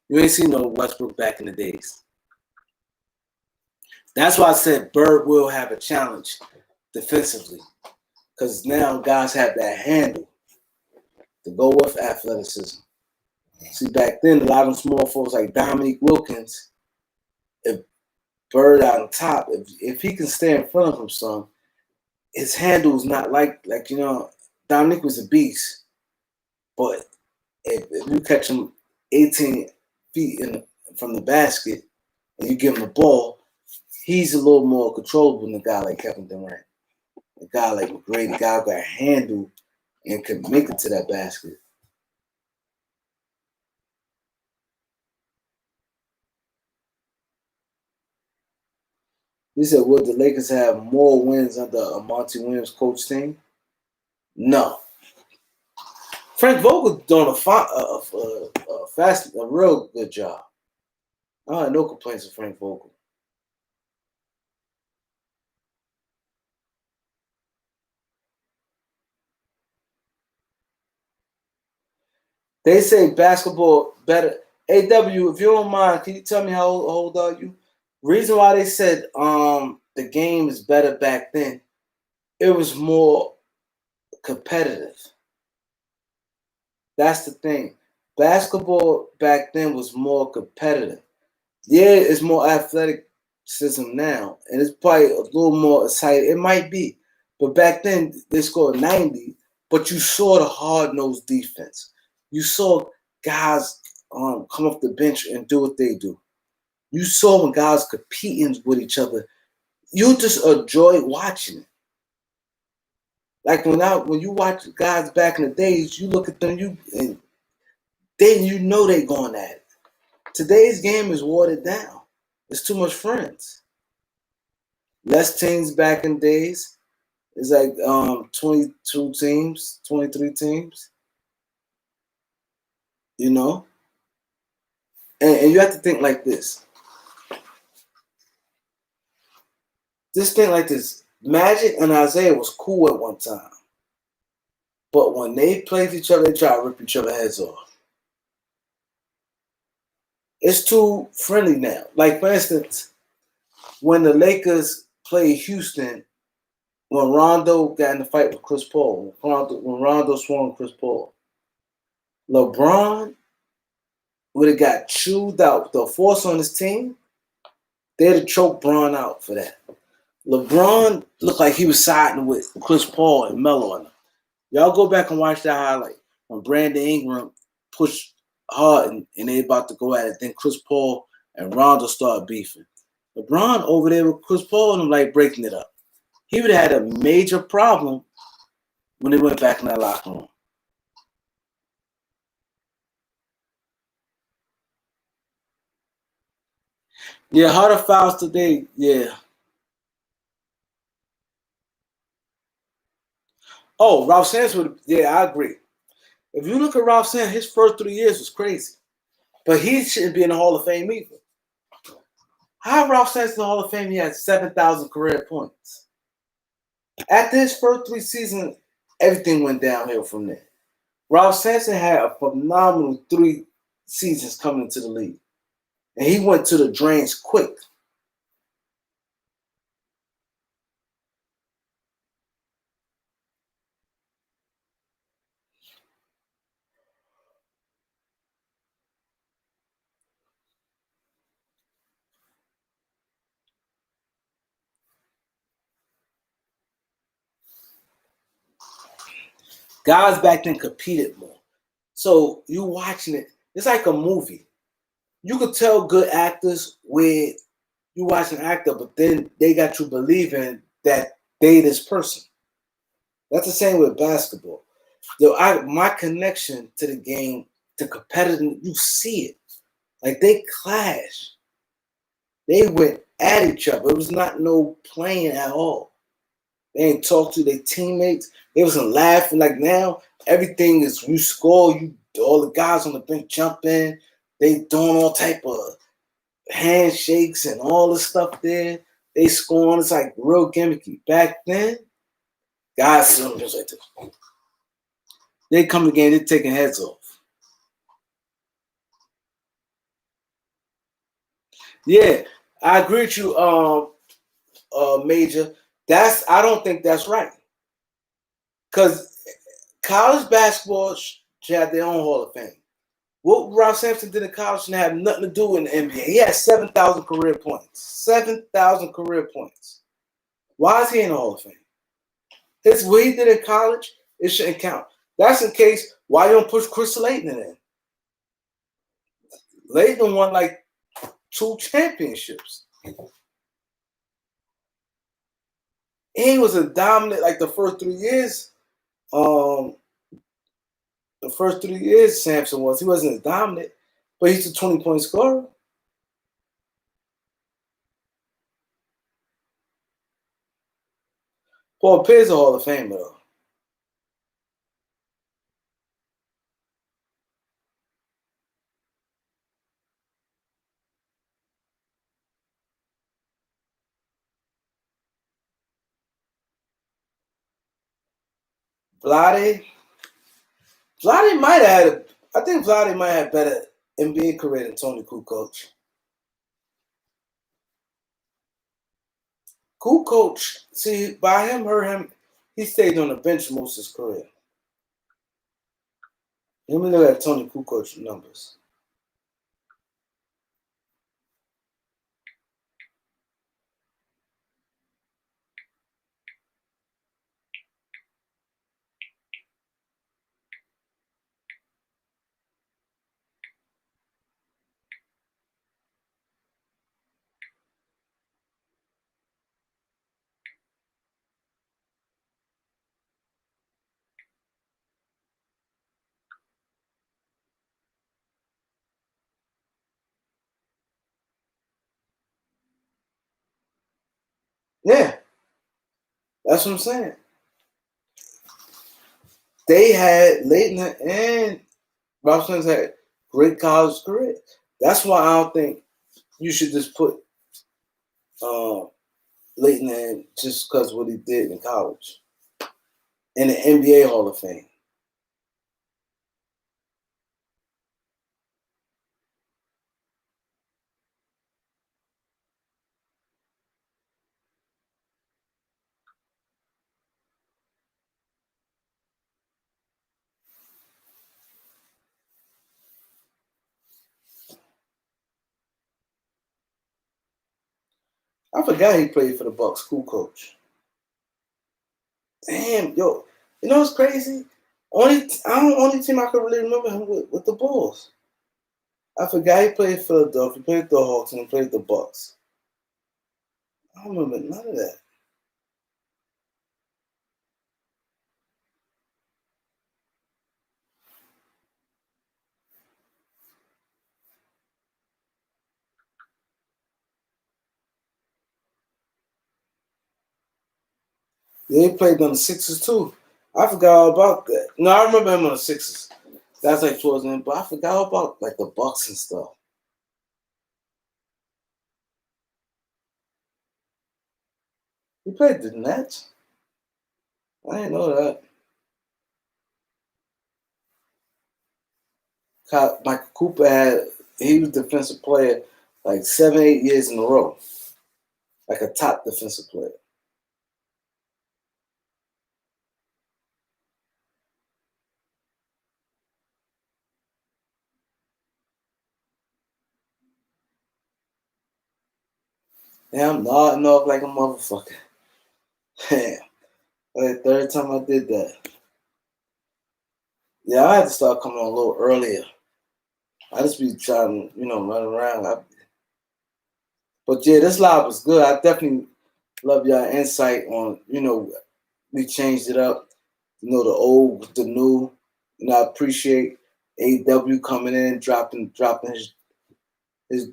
A: You ain't seen no Westbrook back in the days. That's why I said Bird will have a challenge defensively, because now guys have that handle to go with athleticism. See, back then, a lot of them small folks like Dominique Wilkins, if Bird out on top, if he can stay in front of him some, his handle is not like Dominique was a beast, but if you catch him 18 feet from the basket and you give him the ball, he's a little more controllable than a guy like Kevin Durant. A guy like McGrady, a guy who got a handle and can make it to that basket. He said, would the Lakers have more wins under a Monty Williams coach team? No. Frank Vogel doing a real good job. I had no complaints with Frank Vogel. They say basketball better. AW, if you don't mind, can you tell me how old are you? Reason why they said the game is better back then it was more competitive. That's the thing. Basketball back then was more competitive. Yeah, it's more athleticism now, and it's probably a little more exciting. It might be, but back then they scored 90, but you saw the hard nosed defense. You saw guys come off the bench and do what they do. You saw when guys competing with each other. You just enjoy watching it. Like when you watch guys back in the days, you look at them, you know they going at it. Today's game is watered down. It's too much friends. Less teams back in days. It's like 22 teams, 23 teams. You know? And you have to think like this. Just think like this. Magic and Isaiah was cool at one time. But when they played each other, they tried to rip each other's heads off. It's too friendly now. Like, for instance, when the Lakers played Houston, when Rondo got in the fight with Chris Paul, when Rondo swung Chris Paul, LeBron would have got chewed out. The force on his team, they'd have choked Bron out for that. LeBron looked like he was siding with Chris Paul and Melo on him. Y'all go back and watch that highlight when Brandon Ingram pushed hard and they about to go at it. Then Chris Paul and Rondo started beefing. LeBron over there with Chris Paul and them like breaking it up. He would have had a major problem when they went back in that locker room. Yeah, harder fouls today, yeah. Oh, Ralph Sampson, yeah, I agree. If you look at Ralph Sampson, his first 3 years was crazy. But he shouldn't be in the Hall of Fame either. How Ralph Sampson in the Hall of Fame, he had 7,000 career points. After his first 3 seasons, everything went downhill from there. Ralph Sampson had a phenomenal 3 seasons coming into the league. And he went to the drains quick. Guys back then competed more. So you watching it, it's like a movie. You could tell good actors where you watch an actor, but then they got you believing that they this person. That's the same with basketball. My connection to the game, to competitive, you see it. Like they clash. They went at each other. It was not no playing at all. They ain't talk to their teammates. They wasn't laughing. Like now, everything is you score, you all the guys on the bench jump in. They doing all type of handshakes and all the stuff there. They scoring. It's like real gimmicky. Back then, guys still just like this. They come again, they're taking heads off. Yeah, I agree with you, Major. I don't think that's right. Because college basketball should have their own Hall of Fame. What Ralph Sampson did in college didn't have nothing to do with the NBA. He had 7,000 career points. 7,000 career points. Why is he in the Hall of Fame? What he did in college, it shouldn't count. That's in case why you don't push Chris Layton in. Layton won like 2 championships. He was a dominant like the first 3 years. The first 3 years Sampson was. He wasn't as dominant, but he's a 20-point scorer. Paul Pierce a Hall of Famer though. Vlade might have had I think Vlade might have better NBA career than Tony Kukoc. Kukoc, see, by him, He stayed on the bench most of his career. Let me look at Tony Kukoc numbers. Yeah, that's what I'm saying. They had Leighton and Ralph Simmons had great college career. That's why I don't think you should just put Leighton in just because what he did in college in the NBA Hall of Fame. I forgot he played for the Bucks. School coach. Damn, yo, you know what's crazy? Only team I can really remember him with the Bulls. I forgot he played Philadelphia, he played the Hawks, and he played the Bucks. I don't remember none of that. Yeah, he played on the Sixers too. I forgot all about that. No, I remember him on the Sixers. That's like towards the end, but I forgot all about like the Bucks and stuff. He played the Nets. I didn't know that. Michael Cooper he was defensive player like 7, 8 years in a row, like a top defensive player. Yeah, I'm nodding off like a motherfucker. Damn, like third time I did that. Yeah, I had to start coming on a little earlier. I just be trying, run around. But yeah, this live was good. I definitely love y'all insight on, we changed it up. The old with the new. I appreciate AW coming in, dropping his his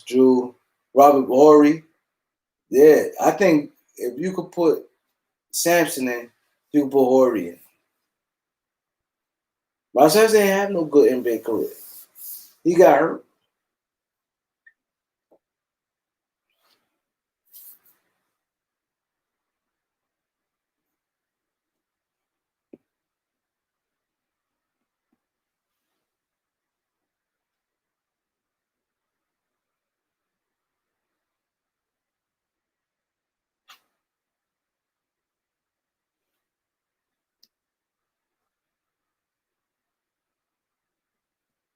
A: jewel. Robert Horry. Yeah, I think if you could put Sampson in, you could put Horry in. But Sampson ain't have no good NBA career. He got hurt.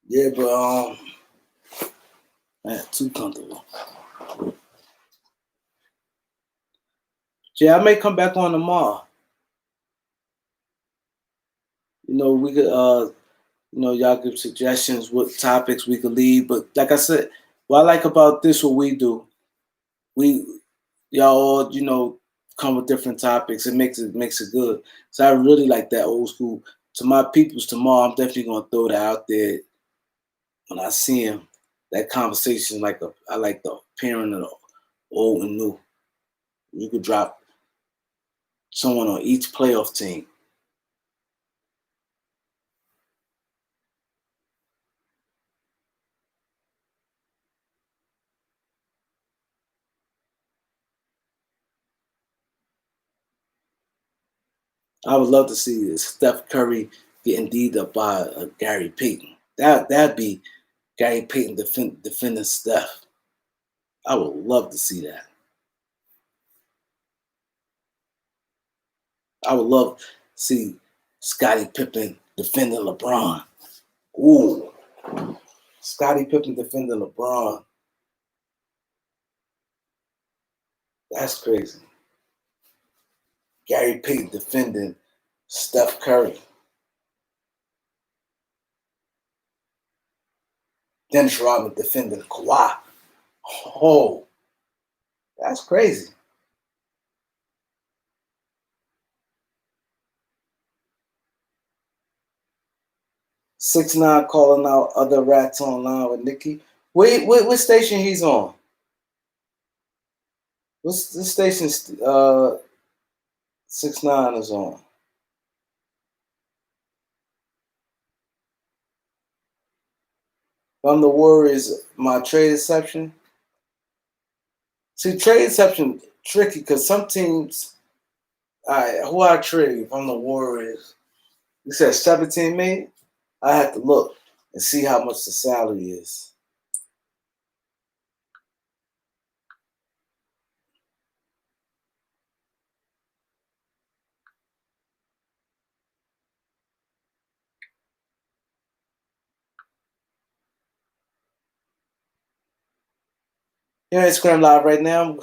A: Yeah, but man, too comfortable. Yeah, I may come back on tomorrow. We could y'all give suggestions what topics we could leave. But like I said, what I like about this, what we do, we y'all all, come with different topics. It makes it good. So I really like that old school. To my peoples tomorrow, I'm definitely gonna throw that out there when I see him. That conversation, I like the pairing of the old and new. You could drop someone on each playoff team. I would love to see Steph Curry getting beat up by Gary Payton. That'd be Gary Payton defending Steph. I would love to see that. I would love to see Scottie Pippen defending LeBron. Ooh, Scottie Pippen defending LeBron. That's crazy. Gary Payton defending Steph Curry. Dennis Rodman defending Kawhi. Oh, that's crazy. Six Nine calling out other rats online with Nicki. Wait, what station he's on? What's the station 6ix9ine is on? I'm the Warriors, my trade exception. See, trade exception tricky because some teams, who I trade if I'm the Warriors? You said 17 million? I have to look and see how much the salary is. You're on Instagram Live right now.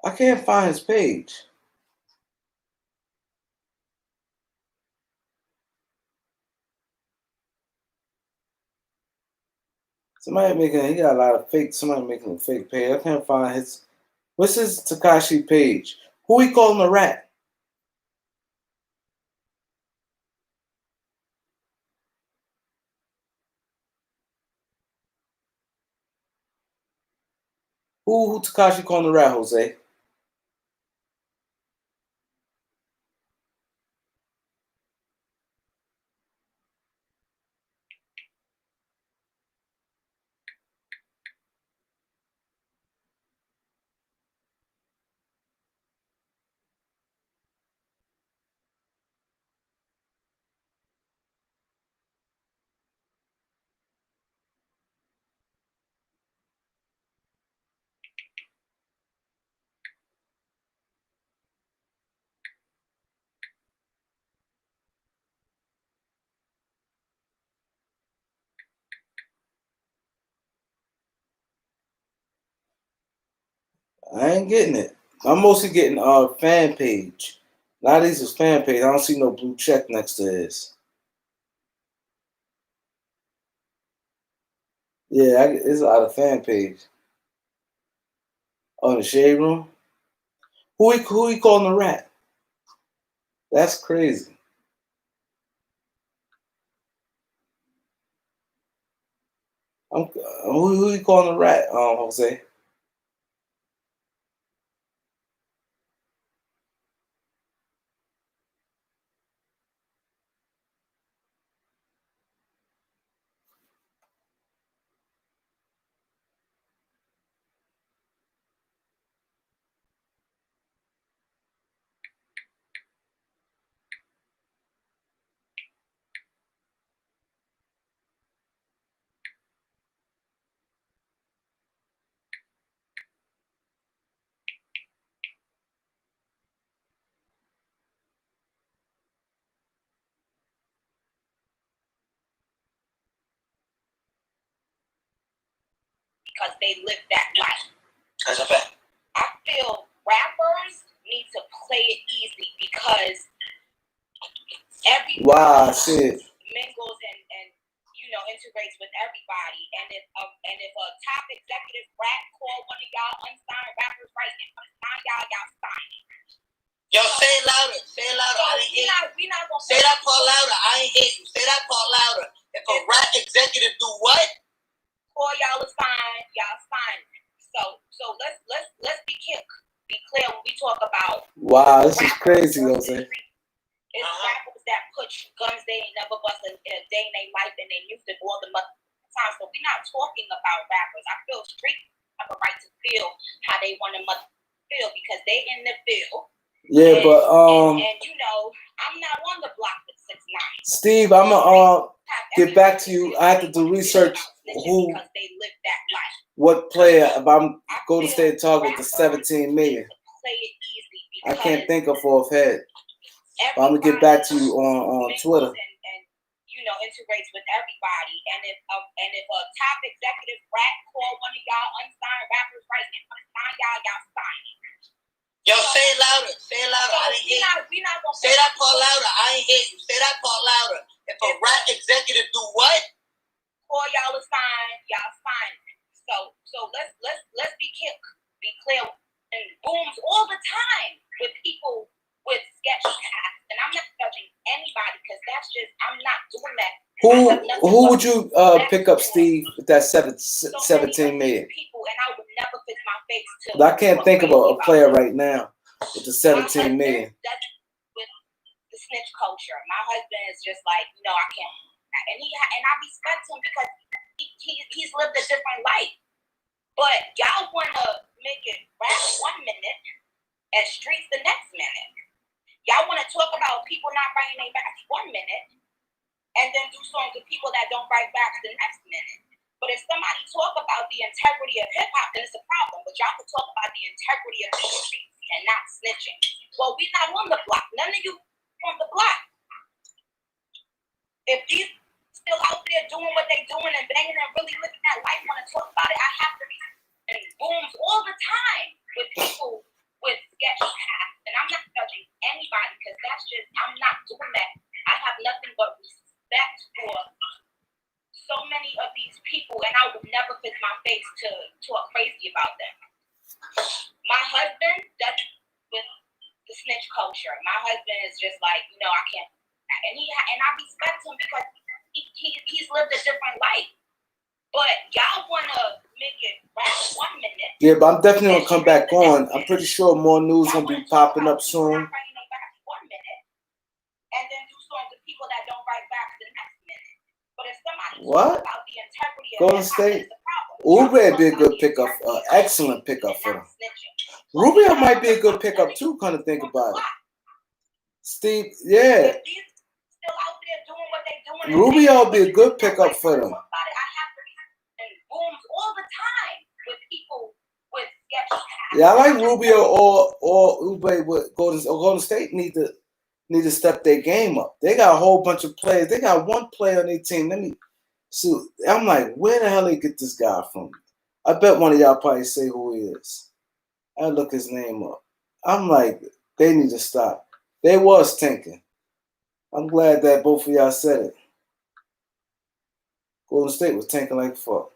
A: I can't find his page. He got a lot of fake, somebody making a fake page. I can't find his, what's his Takashi page? Who he calling a rat? Who Takashi calling a rat, Jose? I ain't getting it. I'm mostly getting fan page. A lot of these is fan page. I don't see no blue check next to his. Yeah, it's out of fan page. Oh, in the shade room. Who he calling a rat? That's crazy. Who he calling a rat, Jose?
B: Because they live that life. That's a fact. I feel rappers play it easy because everybody mingles and integrates with everybody. And if a top executive rap call one of y'all unsigned rappers right now, y'all sign it.
C: Yo, say it louder. Say it louder. I didn't hear you. Say that part louder. I ain't hear you. Say that part louder. If a rap executive do what?
B: Call y'all sign, y'all sign it. So let's be clear when we talk about.
A: Wow, this is crazy, Jose.
B: It's rappers that put guns they ain't never bust a day in their life and they used it all the time. So we're not talking about rappers. I feel street have a right to feel how they want to feel because they in the field.
A: Yeah, but
B: and I'm not on the block with 6ix9ine.
A: Steve, I'm gonna get back to you. I have to do research. Who? What player? If I'm Golden State target to 17 million, I can't think of off head. But I'm gonna get back to you on Twitter.
B: And integrates with everybody. And if a top executive rap call one of y'all unsigned rappers right now, y'all sign it.
C: Yo, say it louder. Say it louder. I didn't hear you. Say that part louder. I ain't hear you. Say that part louder. If a rap executive do what?
B: Call y'all sign, y'all sign it. So let's be clear. And booms all the time with people with sketch past, and I'm not judging anybody because that's just I'm not doing that.
A: Who would you pick up, Steve, with that 17 million?
B: People, and I would never fix my face to.
A: But I can't think of a player right now with the 17 million.
B: With the snitch culture, my husband is just like, I can't, and I respect him because he's lived a different life. But y'all wanna make it rap 1 minute and streets the next minute. Y'all want to talk about people not writing their backs 1 minute and then do songs with people that don't write backs the next minute. But if somebody talk about the integrity of hip-hop, then it's a problem. But y'all can talk about the integrity of the streets and not snitching. Well, we're not on the block. None of you on the block. If these still out there doing what they doing and banging and really living that life, want to talk about it, I have to be and booms all the time with people with sketch past, and I'm not judging anybody because that's just I'm not doing that. I have nothing but respect for so many of these people, and I would never fix my face to talk crazy about them. My husband doesn't with the snitch culture. My husband is just like I can't, and I respect him because he's lived a different life. But y'all wanna make it rap 1 minute.
A: Yeah, but I'm definitely gonna come back on. I'm pretty sure more news gonna be popping up soon.
B: 1 minute, and then do songs with people that don't write back the next minute. But if somebody talks about the integrity of
A: Golden State, Oubre be a good pickup, excellent pickup for them. Rubio might be a good pickup too. Kind of think about it. Steve, yeah. Rubio would be a good pickup for them.
B: All the time with people with sketch past.
A: Yeah, I like Rubio or Oubre with Golden State need to step their game up. They got a whole bunch of players. They got one player on their team. Let me see. I'm like, where the hell they get this guy from? I bet one of y'all probably say who he is. I look his name up. I'm like, they need to stop. They was tanking. I'm glad that both of y'all said it. Golden State was tanking like fuck.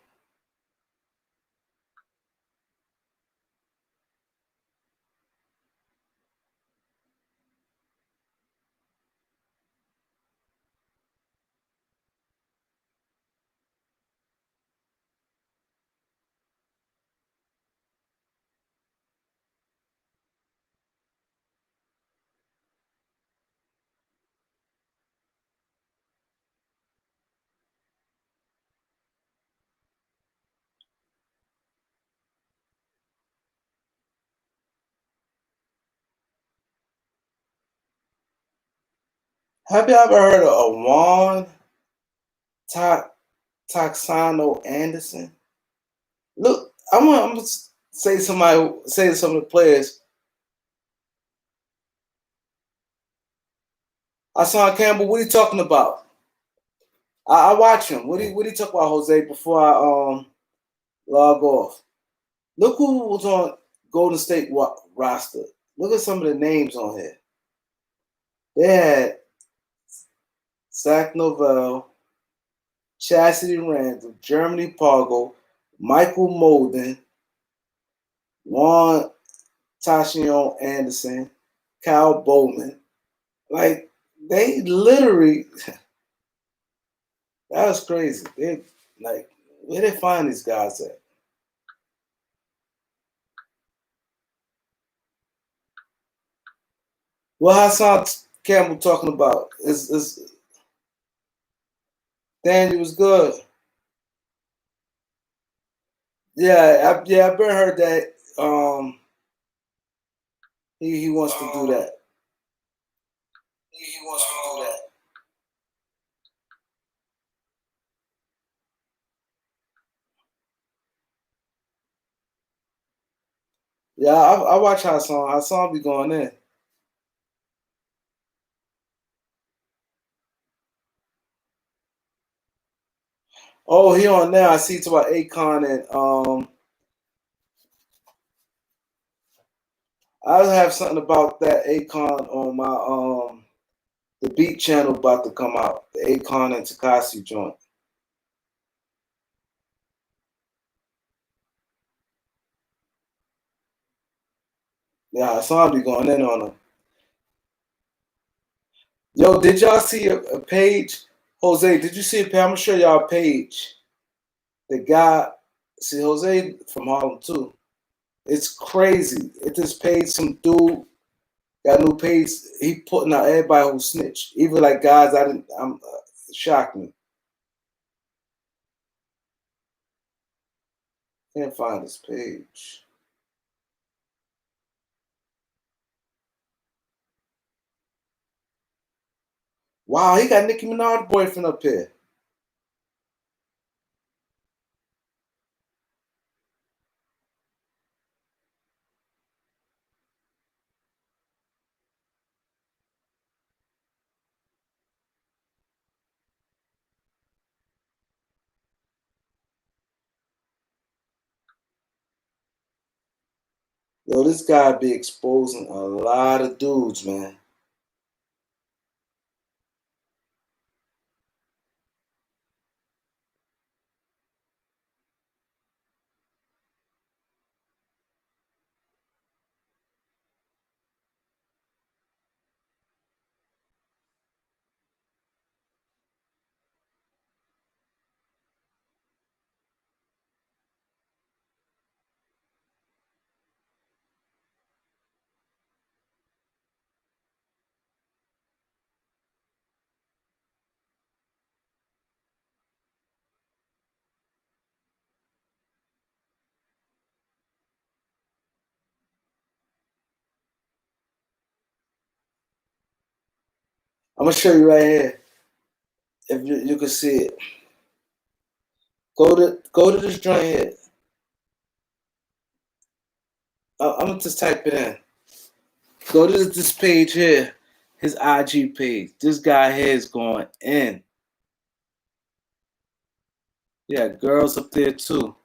A: Have you ever heard of Juan Toxano Anderson? Look, I'm gonna say some of the players. Hassan Campbell, what are you talking about? I watch him. What do you talk about, Jose? Before I log off, look who was on Golden State roster. Look at some of the names on here. They had Zach Novell, Chastity Randall, Germany Pargo, Michael Molden, Juan Tashion Anderson, Kyle Bowman. Like, they literally, that was crazy. They, like, where they find these guys at? What Hassan Campbell talking about? Is Daniel was good. Yeah, I've been heard that. He wants to do that. He wants to do that. Yeah, I watch Hassan. Hassan be going in. Oh, he on now. I see it's about Akon and I'll have something about that Akon on my the Beat channel about to come out. The Akon and Takashi joint. Yeah, Hassan be going in on him. Yo, did y'all see a page? Jose, did you see a page? I'm gonna show y'all a page. The guy, see Jose from Harlem too. It's crazy. It just page some dude got a new page. He putting out everybody who snitched. Even like guys I'm shocked me. Can't find this page. Wow, he got Nicki Minaj boyfriend up here. Yo, this guy be exposing a lot of dudes, man. I'm gonna show you right here. If you can see it. Go to this joint here. I'm gonna just type it in. Go to this page here. His IG page. This guy here is going in. Yeah, girls up there too.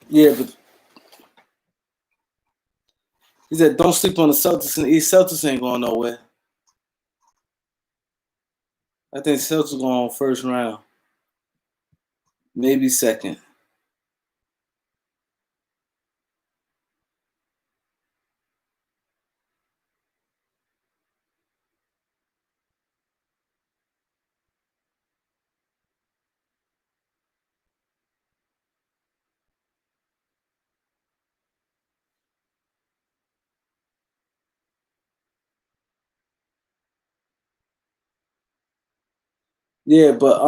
A: Yeah, but he said don't sleep on the Celtics and the East. Celtics ain't going nowhere. I think Celtics going first round. Maybe second. Yeah, but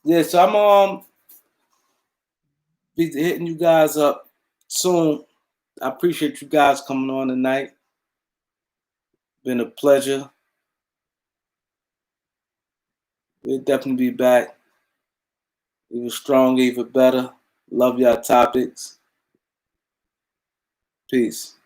A: yeah, so I'm be hitting you guys up soon. I appreciate you guys coming on tonight. Been a pleasure. We'll definitely be back. Even stronger, even better. Love y'all topics. Peace.